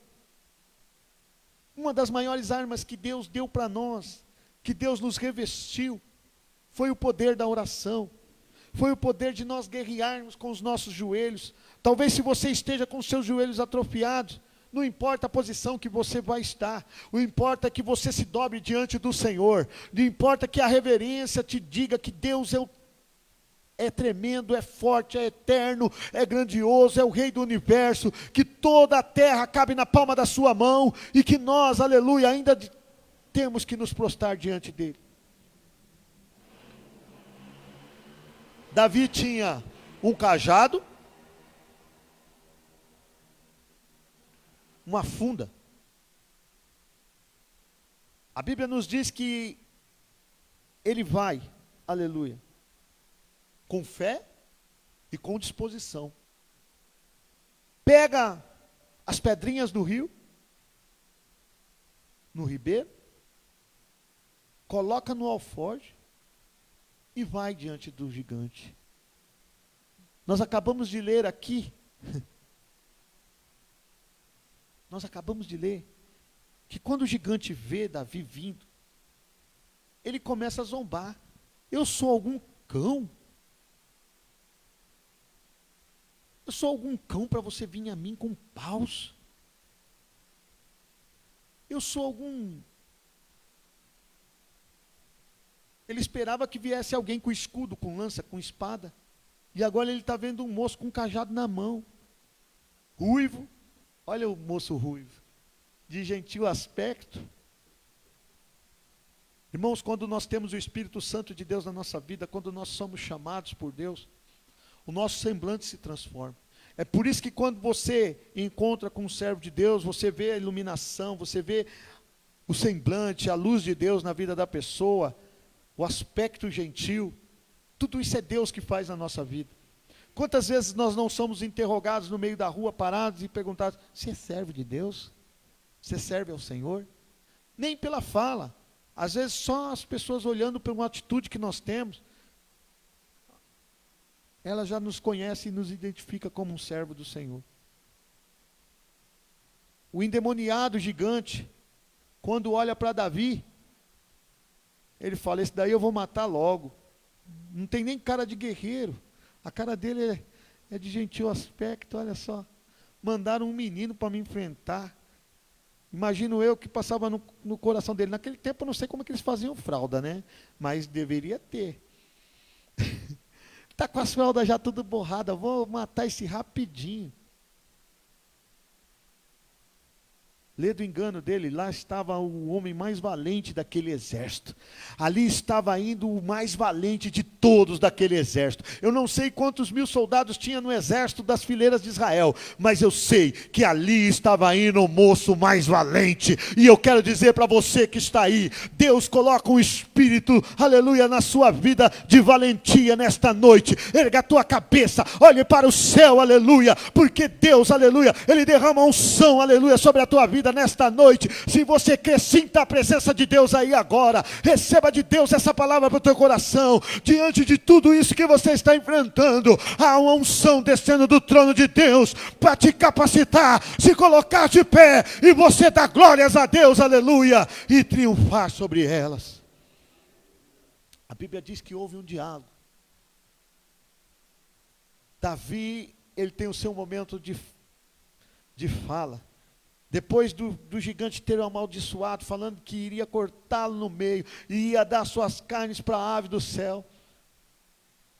Uma das maiores armas que Deus deu para nós, que Deus nos revestiu, foi o poder da oração. Foi o poder de nós guerrearmos com os nossos joelhos. Talvez se você esteja com os seus joelhos atrofiados, não importa a posição que você vai estar, o importa é que você se dobre diante do Senhor, não importa que a reverência te diga que Deus é tremendo, é forte, é eterno, é grandioso, é o Rei do universo, que toda a terra cabe na palma da sua mão, e que nós, aleluia, ainda temos que nos prostrar diante dele. Davi tinha um cajado, uma funda. A Bíblia nos diz que ele vai, aleluia, com fé e com disposição. Pega as pedrinhas do rio, no ribeiro, coloca no alforje, e vai diante do gigante. Nós acabamos de ler aqui nós acabamos de ler, que quando o gigante vê Davi vindo, ele começa a zombar. Eu sou algum cão? Eu sou algum cão para você vir a mim com paus? Eu sou algum... Ele esperava que viesse alguém com escudo, com lança, com espada. E agora ele está vendo um moço com um cajado na mão. Ruivo. Olha o moço ruivo. De gentil aspecto. Irmãos, quando nós temos o Espírito Santo de Deus na nossa vida, quando nós somos chamados por Deus, o nosso semblante se transforma. É por isso que quando você encontra com um servo de Deus, você vê a iluminação, você vê o semblante, a luz de Deus na vida da pessoa, o aspecto gentil. Tudo isso é Deus que faz na nossa vida. Quantas vezes nós não somos interrogados no meio da rua, parados e perguntados: você é servo de Deus? Você serve ao Senhor? Nem pela fala. Às vezes só as pessoas olhando para uma atitude que nós temos, ela já nos conhece e nos identifica como um servo do Senhor. O endemoniado gigante, quando olha para Davi, ele fala: esse daí eu vou matar logo. Não tem nem cara de guerreiro. A cara dele é de gentil aspecto, olha só. Mandaram um menino para me enfrentar. Imagino eu que passava no coração dele. Naquele tempo eu não sei como é que eles faziam fralda, né? Mas deveria ter. Está com as fraldas já tudo borrada, vou matar esse rapidinho. Lê do engano dele, lá estava o homem mais valente daquele exército. Ali estava indo o mais valente de todos daquele exército. Eu não sei quantos mil soldados tinha no exército das fileiras de Israel, mas eu sei que ali estava indo o moço mais valente. E eu quero dizer para você que está aí, Deus coloca um espírito, aleluia, na sua vida de valentia nesta noite. Erga a tua cabeça, olhe para o céu, aleluia, porque Deus, aleluia, Ele derrama unção, aleluia, sobre a tua vida nesta noite. Se você quer, sinta a presença de Deus aí agora. Receba de Deus essa palavra para o teu coração. Diante de tudo isso que você está enfrentando, há uma unção descendo do trono de Deus para te capacitar, se colocar de pé e você dar glórias a Deus, aleluia, e triunfar sobre elas. A Bíblia diz que houve um diálogo. Davi, ele tem o seu momento de fala. Depois do gigante ter o amaldiçoado, falando que iria cortá-lo no meio, e ia dar suas carnes para a ave do céu.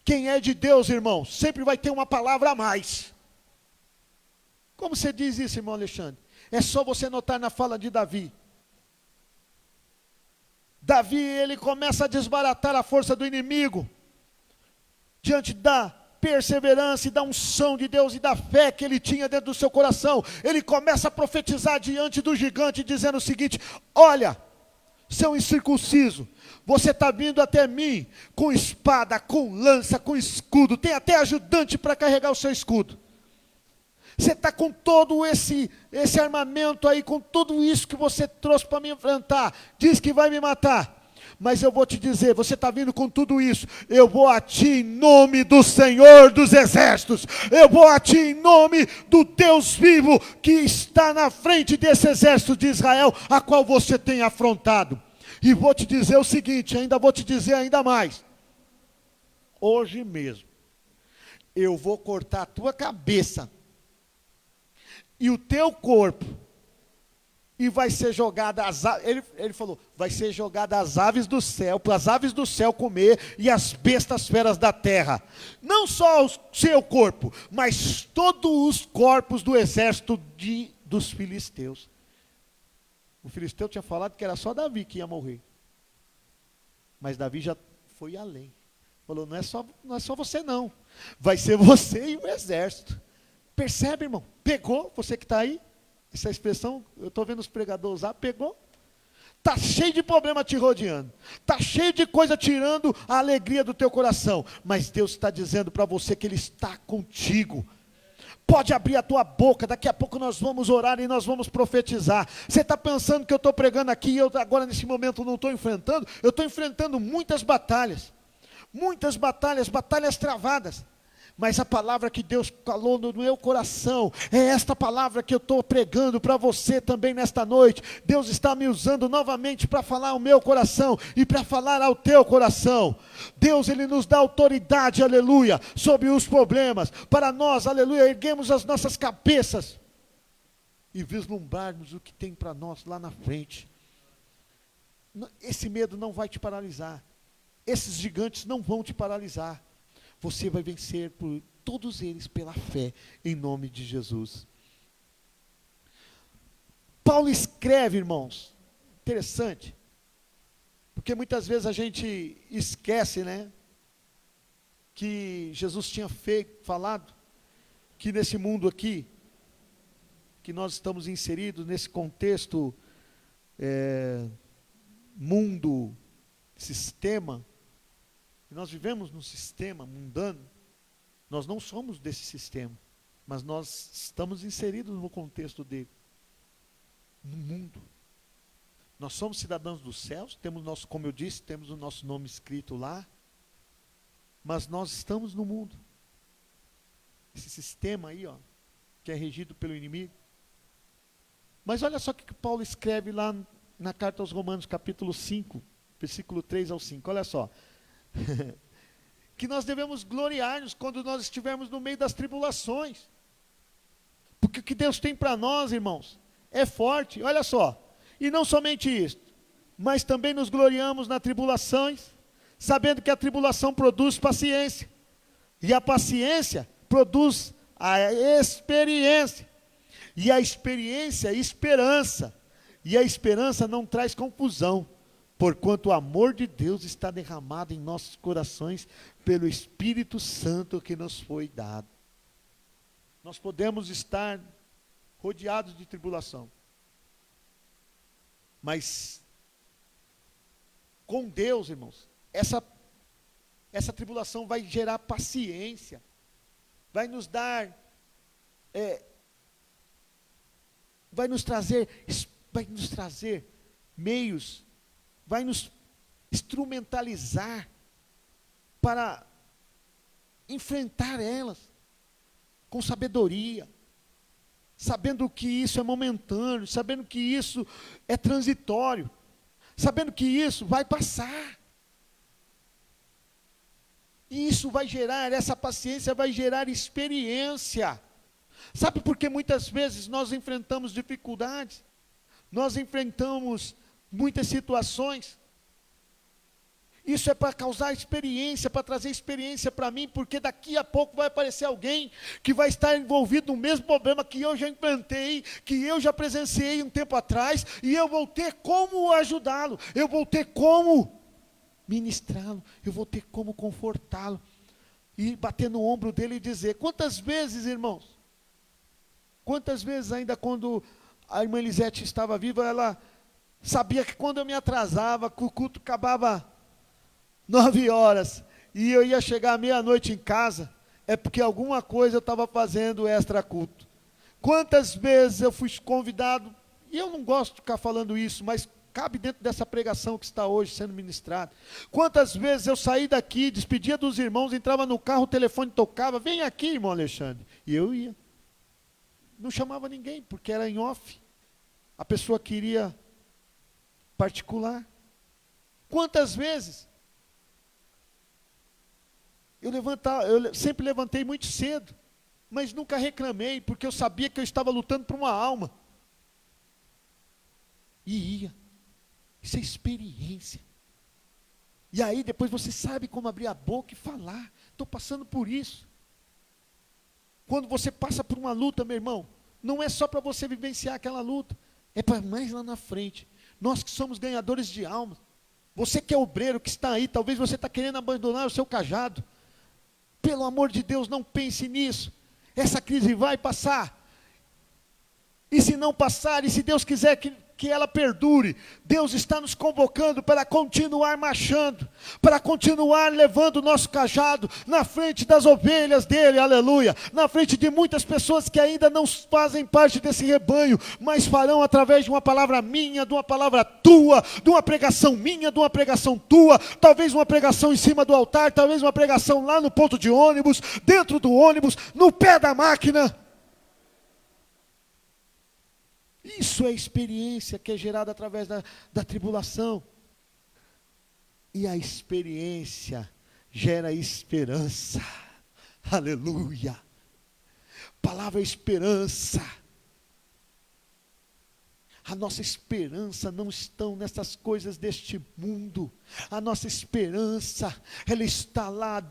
Quem é de Deus, irmão, sempre vai ter uma palavra a mais. Como você diz isso, irmão Alexandre? É só você notar na fala de Davi. Davi, ele começa a desbaratar a força do inimigo, diante da perseverança e da unção de Deus e da fé que ele tinha dentro do seu coração. Ele começa a profetizar diante do gigante, dizendo o seguinte: olha, seu incircunciso, você está vindo até mim com espada, com lança, com escudo, tem até ajudante para carregar o seu escudo. Você está com todo esse armamento aí, com tudo isso que você trouxe para me enfrentar, diz que vai me matar. Mas eu vou te dizer, você está vindo com tudo isso, eu vou a ti em nome do Senhor dos Exércitos, eu vou a ti em nome do Deus vivo, que está na frente desse exército de Israel, a qual você tem afrontado. E vou te dizer o seguinte, ainda vou te dizer ainda mais, hoje mesmo, eu vou cortar a tua cabeça, e o teu corpo, e vai ser jogada as aves, ele falou, vai ser jogada as aves do céu, para as aves do céu comer, e as bestas feras da terra. Não só o seu corpo, mas todos os corpos do exército dos filisteus. O filisteu tinha falado que era só Davi que ia morrer. Mas Davi já foi além. Falou, não é só você não. Vai ser você e o exército. Percebe, irmão? Pegou, você que está aí? Essa expressão, eu estou vendo os pregadores usar, pegou? Está cheio de problema te rodeando. Está cheio de coisa tirando a alegria do teu coração. Mas Deus está dizendo para você que Ele está contigo. Pode abrir a tua boca, daqui a pouco nós vamos orar e nós vamos profetizar. Você está pensando que eu estou pregando aqui e eu agora nesse momento não estou enfrentando? Eu estou enfrentando muitas batalhas. Muitas batalhas, batalhas travadas. Mas a palavra que Deus falou no meu coração, é esta palavra que eu estou pregando para você também nesta noite. Deus está me usando novamente para falar ao meu coração e para falar ao teu coração. Deus, Ele nos dá autoridade, aleluia, sobre os problemas, para nós, aleluia, erguemos as nossas cabeças e vislumbrarmos o que tem para nós lá na frente. Esse medo não vai te paralisar, esses gigantes não vão te paralisar. Você vai vencer por todos eles pela fé, em nome de Jesus. Paulo escreve, irmãos, interessante, porque muitas vezes a gente esquece, né, que Jesus tinha falado, que nesse mundo aqui, que nós estamos inseridos, nesse contexto, mundo, sistema, nós vivemos num sistema mundano, nós não somos desse sistema, mas nós estamos inseridos no contexto dele, no mundo. Nós somos cidadãos dos céus, temos como eu disse, temos o nosso nome escrito lá, mas nós estamos no mundo. Esse sistema aí, ó, que é regido pelo inimigo. Mas olha só o que Paulo escreve lá na carta aos Romanos, capítulo 5, versículo 3 ao 5, olha só. Que nós devemos gloriar-nos quando nós estivermos no meio das tribulações, porque o que Deus tem para nós, irmãos, é forte, olha só, e não somente isso, mas também nos gloriamos nas tribulações, sabendo que a tribulação produz paciência, e a paciência produz a experiência, e a experiência, esperança, e a esperança não traz confusão, porquanto o amor de Deus está derramado em nossos corações pelo Espírito Santo que nos foi dado. Nós podemos estar rodeados de tribulação, mas com Deus, irmãos, essa tribulação vai gerar paciência, vai nos dar, vai nos trazer meios, vai nos instrumentalizar para enfrentar elas com sabedoria, sabendo que isso é momentâneo, sabendo que isso é transitório, sabendo que isso vai passar. E isso vai gerar, essa paciência vai gerar experiência. Sabe por que muitas vezes nós enfrentamos dificuldades? Nós enfrentamos muitas situações. Isso é para causar experiência, para trazer experiência para mim, porque daqui a pouco vai aparecer alguém que vai estar envolvido no mesmo problema que eu já enfrentei, que eu já presenciei um tempo atrás, e eu vou ter como ajudá-lo, eu vou ter como ministrá-lo, eu vou ter como confortá-lo, e bater no ombro dele e dizer, quantas vezes, irmãos, quantas vezes ainda quando a irmã Elisete estava viva, ela sabia que quando eu me atrasava, que o culto acabava 9 horas, e eu ia chegar meia-noite em casa, é porque alguma coisa eu estava fazendo extra culto. Quantas vezes eu fui convidado, e eu não gosto de ficar falando isso, mas cabe dentro dessa pregação que está hoje sendo ministrada. Quantas vezes eu saí daqui, despedia dos irmãos, entrava no carro, o telefone tocava, vem aqui, irmão Alexandre, e eu ia. Não chamava ninguém, porque era em off, a pessoa queria particular. Quantas vezes eu sempre levantei muito cedo, mas nunca reclamei, porque eu sabia que eu estava lutando por uma alma. E ia. Isso é experiência. E aí depois você sabe como abrir a boca e falar. Estou passando por isso. Quando você passa por uma luta, meu irmão, não é só para você vivenciar aquela luta, é para mais lá na frente. Nós que somos ganhadores de alma, você que é obreiro, que está aí, talvez você está querendo abandonar o seu cajado. Pelo amor de Deus, não pense nisso. Essa crise vai passar. E se não passar, e se Deus quiser que que ela perdure. Deus está nos convocando para continuar marchando, para continuar levando o nosso cajado na frente das ovelhas dele, aleluia, na frente de muitas pessoas que ainda não fazem parte desse rebanho, mas farão através de uma palavra minha, de uma palavra tua, de uma pregação minha, de uma pregação tua, talvez uma pregação em cima do altar, talvez uma pregação lá no ponto de ônibus, dentro do ônibus, no pé da máquina. Isso é experiência que é gerada através da tribulação. E a experiência gera esperança. Aleluia. Palavra esperança. A nossa esperança não está nessas coisas deste mundo. A nossa esperança, ela está lá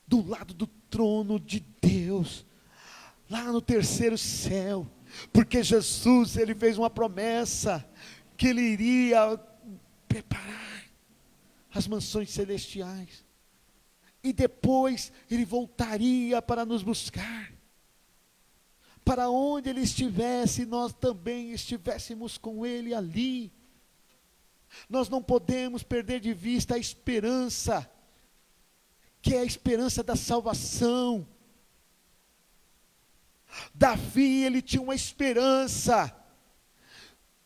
do lado do trono de Deus. Lá no terceiro céu. Porque Jesus, ele fez uma promessa, que ele iria preparar as mansões celestiais, e depois ele voltaria para nos buscar, para onde ele estivesse, nós também estivéssemos com ele ali. Nós não podemos perder de vista a esperança, que é a esperança da salvação. Davi, ele tinha uma esperança.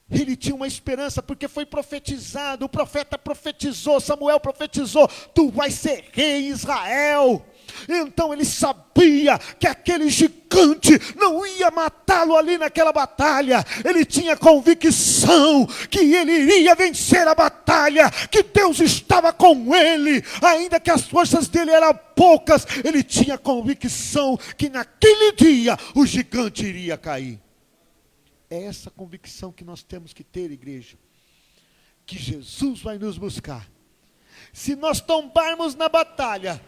Ele tinha uma esperança porque foi profetizado. O profeta profetizou, Samuel profetizou: tu vais ser rei em Israel. Então ele sabia que aquele gigante não ia matá-lo ali naquela batalha. Ele tinha convicção que ele iria vencer a batalha, que Deus estava com ele, ainda que as forças dele eram poucas. Ele tinha convicção que naquele dia o gigante iria cair. É essa convicção que nós temos que ter, igreja, que Jesus vai nos buscar. Se nós tombarmos na batalha,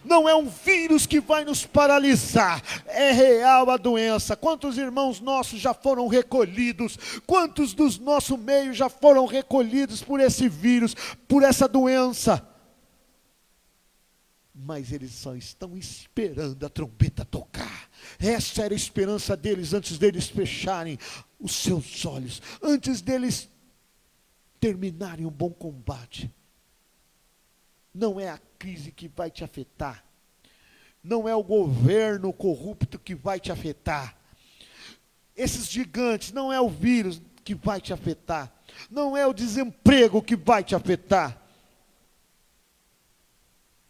não é um vírus que vai nos paralisar, é real a doença. Quantos irmãos nossos já foram recolhidos? Quantos dos nosso meio já foram recolhidos por esse vírus, por essa doença? Mas eles só estão esperando a trombeta tocar. Essa era a esperança deles antes deles fecharem os seus olhos, antes deles terminarem um bom combate. Não é a crise que vai te afetar, não é o governo corrupto que vai te afetar, esses gigantes, não é o vírus que vai te afetar, não é o desemprego que vai te afetar,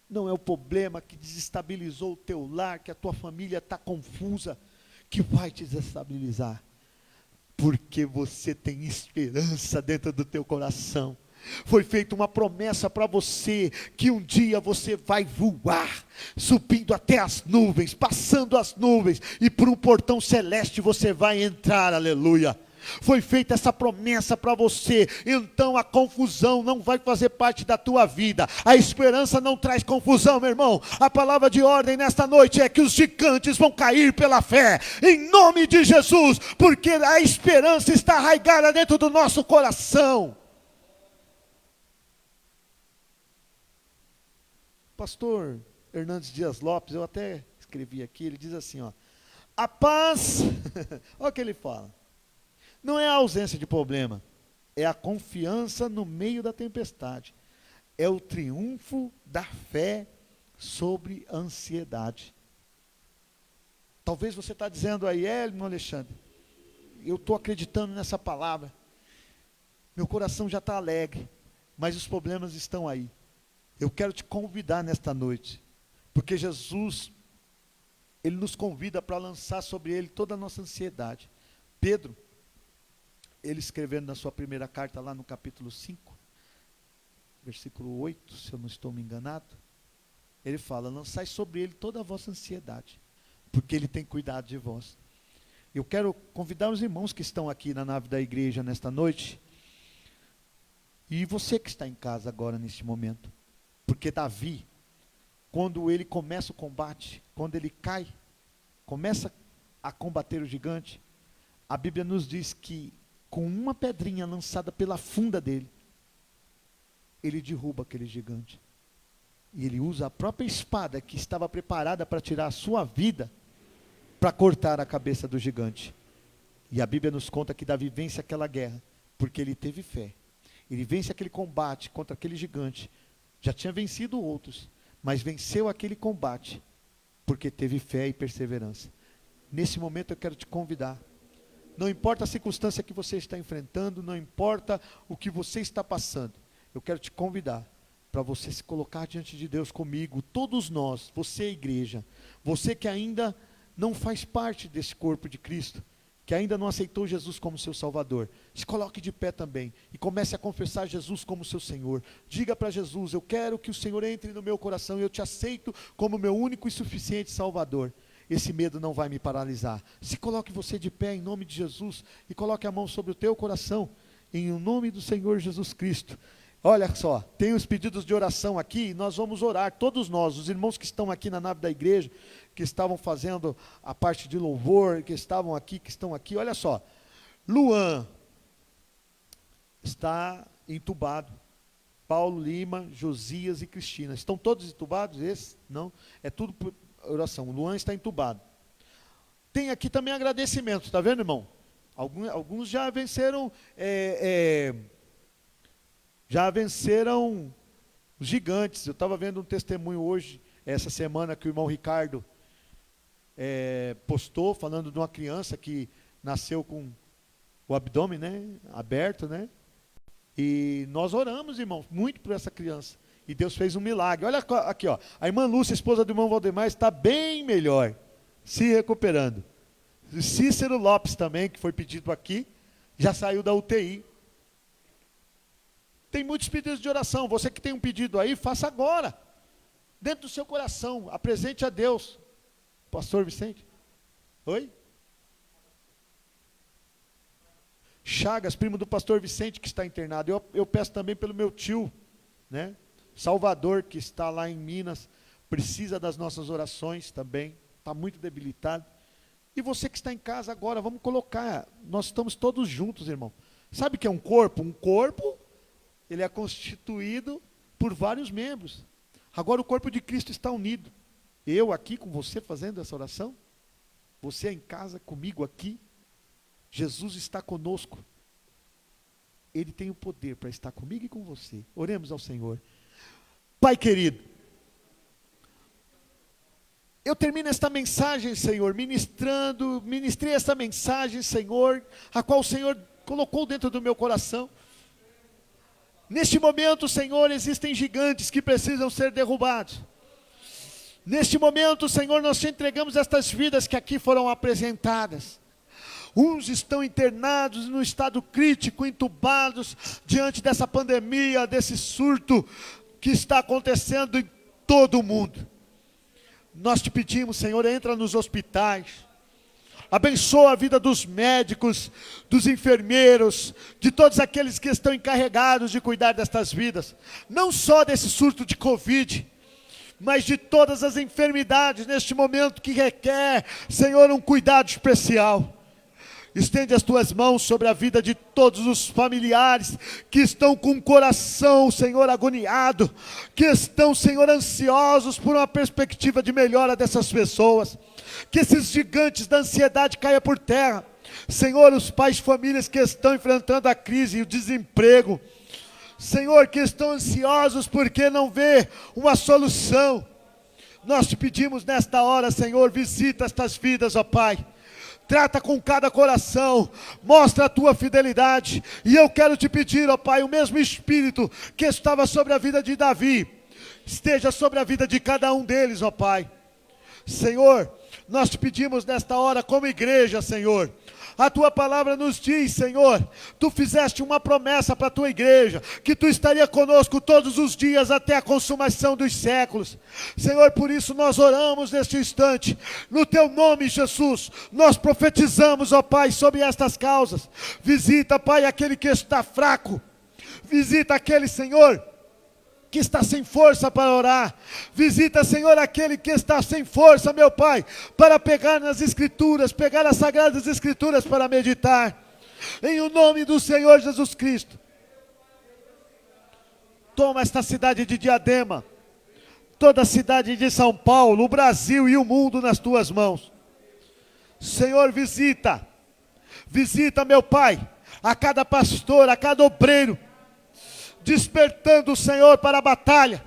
não é o problema que desestabilizou o teu lar, que a tua família está confusa, que vai te desestabilizar, porque você tem esperança dentro do teu coração. Foi feita uma promessa para você, que um dia você vai voar, subindo até as nuvens, passando as nuvens, e por um portão celeste você vai entrar, aleluia. Foi feita essa promessa para você, então a confusão não vai fazer parte da tua vida. A esperança não traz confusão, meu irmão. A palavra de ordem nesta noite é que os gigantes vão cair pela fé, em nome de Jesus, porque a esperança está arraigada dentro do nosso coração. Pastor Hernandes Dias Lopes, eu até escrevi aqui, ele diz assim, ó: a paz, olha o que ele fala, não é a ausência de problema, é a confiança no meio da tempestade, é o triunfo da fé sobre a ansiedade. Talvez você está dizendo aí, irmão Alexandre, eu estou acreditando nessa palavra, meu coração já está alegre, mas os problemas estão aí. Eu quero te convidar nesta noite, porque Jesus, ele nos convida para lançar sobre ele toda a nossa ansiedade. Pedro, ele escrevendo na sua primeira carta lá no capítulo 5, versículo 8, se eu não estou me enganado, ele fala: lançai sobre ele toda a vossa ansiedade, porque ele tem cuidado de vós. Eu quero convidar os irmãos que estão aqui na nave da igreja nesta noite, e você que está em casa agora neste momento, porque Davi, quando ele começa o combate, quando ele cai, começa a combater o gigante, a Bíblia nos diz que com uma pedrinha lançada pela funda dele, ele derruba aquele gigante. E ele usa a própria espada que estava preparada para tirar a sua vida, para cortar a cabeça do gigante. E a Bíblia nos conta que Davi vence aquela guerra, porque ele teve fé. Ele vence aquele combate contra aquele gigante. Já tinha vencido outros, mas venceu aquele combate, porque teve fé e perseverança. Nesse momento eu quero te convidar. Não importa a circunstância que você está enfrentando, não importa o que você está passando. Eu quero te convidar para você se colocar diante de Deus comigo, todos nós, você a igreja, você que ainda não faz parte desse corpo de Cristo, que ainda não aceitou Jesus como seu Salvador, se coloque de pé também e comece a confessar Jesus como seu Senhor. Diga para Jesus: eu quero que o Senhor entre no meu coração, eu te aceito como meu único e suficiente Salvador. Esse medo não vai me paralisar. Se coloque você de pé em nome de Jesus e coloque a mão sobre o teu coração, em nome do Senhor Jesus Cristo. Olha só, tem os pedidos de oração aqui, nós vamos orar, todos nós, os irmãos que estão aqui na nave da igreja, que estavam fazendo a parte de louvor, que estavam aqui, que estão aqui, olha só. Luan está entubado. Paulo Lima, Josias e Cristina. Estão todos entubados? Esses? Não. É tudo por oração. Luan está entubado. Tem aqui também agradecimento, está vendo, irmão? Alguns já venceram, os gigantes. Eu estava vendo um testemunho hoje, essa semana, que o irmão Ricardo postou, falando de uma criança que nasceu com o abdômen, né, aberto, né? E nós oramos, irmãos, muito por essa criança. E Deus fez um milagre. Olha aqui, ó. A irmã Lúcia, esposa do irmão Valdemar, está bem melhor, se recuperando. O Cícero Lopes também, que foi pedido aqui, já saiu da UTI. Tem muitos pedidos de oração. Você que tem um pedido aí, faça agora. Dentro do seu coração, apresente a Deus. Pastor Vicente? Oi? Chagas, primo do pastor Vicente, que está internado. Eu peço também pelo meu tio, né? Salvador, que está lá em Minas, precisa das nossas orações também, está muito debilitado. E você que está em casa agora, vamos colocar, nós estamos todos juntos, irmão. Sabe o que é um corpo? Um corpo, ele é constituído por vários membros. Agora o corpo de Cristo está unido. Eu aqui com você fazendo essa oração, você em casa comigo aqui, Jesus está conosco. Ele tem o poder para estar comigo e com você. Oremos ao Senhor. Pai querido, eu termino esta mensagem, Senhor, ministrei esta mensagem, Senhor, a qual o Senhor colocou dentro do meu coração. Neste momento, Senhor, existem gigantes que precisam ser derrubados. Neste momento, Senhor, nós te entregamos estas vidas que aqui foram apresentadas. Uns estão internados no estado crítico, entubados, diante dessa pandemia, desse surto que está acontecendo em todo o mundo. Nós te pedimos, Senhor, entra nos hospitais, abençoa a vida dos médicos, dos enfermeiros, de todos aqueles que estão encarregados de cuidar destas vidas, não só desse surto de Covid, mas de todas as enfermidades neste momento que requer, Senhor, um cuidado especial. Estende as tuas mãos sobre a vida de todos os familiares que estão com o coração, Senhor, agoniado, que estão, Senhor, ansiosos por uma perspectiva de melhora dessas pessoas. Que esses gigantes da ansiedade caiam por terra. Senhor, os pais de famílias que estão enfrentando a crise e o desemprego, Senhor, que estão ansiosos porque não vê uma solução. Nós te pedimos nesta hora, Senhor, visita estas vidas, ó Pai. Trata com cada coração, mostra a tua fidelidade. E eu quero te pedir, ó Pai, o mesmo Espírito que estava sobre a vida de Davi, esteja sobre a vida de cada um deles, ó Pai. Senhor, nós te pedimos nesta hora como igreja, Senhor. A tua palavra nos diz, Senhor, tu fizeste uma promessa para a tua igreja, que tu estaria conosco todos os dias até a consumação dos séculos. Senhor, por isso nós oramos neste instante, no teu nome, Jesus, nós profetizamos, ó Pai, sobre estas causas. Visita, Pai, aquele que está fraco, visita aquele, Senhor, que está sem força para orar. Visita, Senhor, aquele que está sem força, meu Pai, para pegar nas Escrituras, pegar as Sagradas Escrituras para meditar. Em o nome do Senhor Jesus Cristo. Toma esta cidade de Diadema, toda a cidade de São Paulo, o Brasil e o mundo nas tuas mãos. Senhor, visita, meu Pai, a cada pastor, a cada obreiro, despertando o Senhor para a batalha.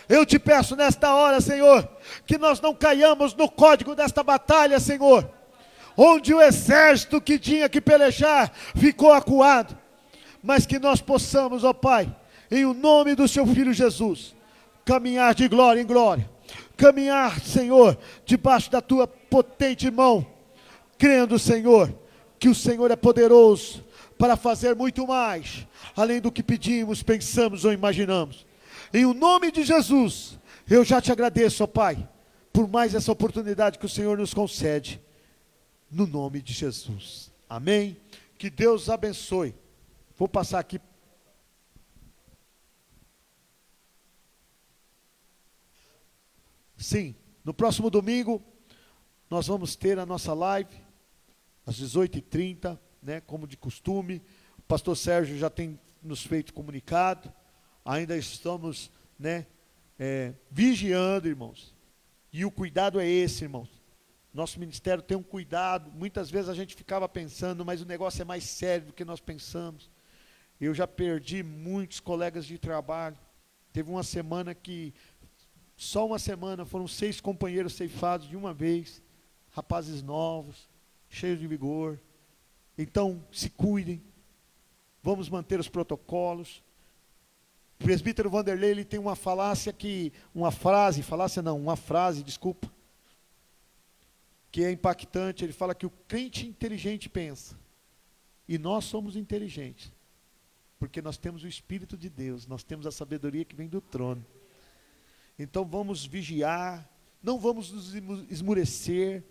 Eu te peço nesta hora, Senhor, que nós não caiamos no código desta batalha, Senhor, onde o exército que tinha que pelejar ficou acuado, mas que nós possamos, ó Pai, em o nome do seu Filho Jesus, caminhar de glória em glória, caminhar, Senhor, debaixo da tua potente mão, crendo, Senhor, que o Senhor é poderoso para fazer muito mais, além do que pedimos, pensamos ou imaginamos. Em o nome de Jesus, eu já te agradeço, ó Pai, por mais essa oportunidade que o Senhor nos concede, no nome de Jesus. Amém? Que Deus abençoe. Vou passar aqui. Sim, no próximo domingo, nós vamos ter a nossa live, às 18h30, né, como de costume. O pastor Sérgio já tem nos feito comunicado. Ainda estamos, né, vigiando, irmãos. E o cuidado é esse, irmãos. Nosso ministério tem um cuidado. Muitas vezes a gente ficava pensando, mas o negócio é mais sério do que nós pensamos. Eu já perdi muitos colegas de trabalho. Teve uma semana que, só uma semana, foram 6 companheiros ceifados de uma vez. Rapazes novos, cheios de vigor. Então, se cuidem. Vamos manter os protocolos. O presbítero Vanderlei, ele tem uma frase, desculpa, que é impactante. Ele fala que o crente inteligente pensa, e nós somos inteligentes, porque nós temos o Espírito de Deus, nós temos a sabedoria que vem do trono. Então vamos vigiar, não vamos nos esmurecer,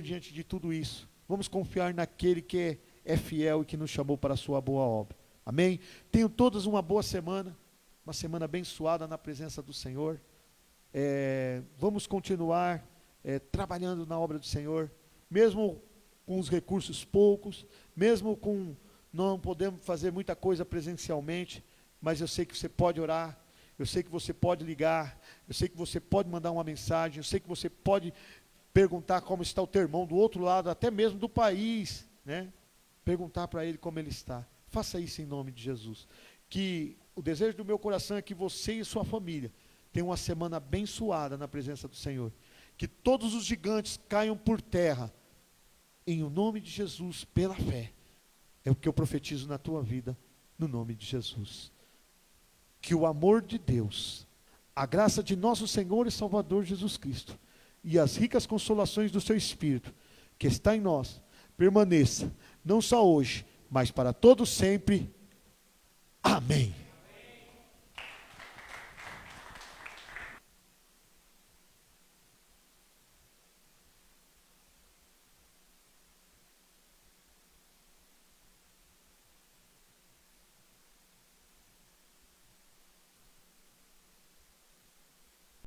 diante de tudo isso. Vamos confiar naquele que é fiel e que nos chamou para a sua boa obra. Amém? Tenham todos uma boa semana, uma semana abençoada na presença do Senhor. Vamos continuar trabalhando na obra do Senhor, mesmo com os recursos poucos, mesmo com não podemos fazer muita coisa presencialmente, mas eu sei que você pode orar, eu sei que você pode ligar, eu sei que você pode mandar uma mensagem, eu sei que você pode perguntar como está o teu irmão do outro lado, até mesmo do país, né? Perguntar para ele como ele está. Faça isso em nome de Jesus. Que o desejo do meu coração é que você e sua família tenham uma semana abençoada na presença do Senhor. Que todos os gigantes caiam por terra, em o nome de Jesus, pela fé. É o que eu profetizo na tua vida, no nome de Jesus. Que o amor de Deus, a graça de nosso Senhor e Salvador Jesus Cristo, e as ricas consolações do seu Espírito, que está em nós, permaneça, não só hoje, mas para todos sempre. Amém.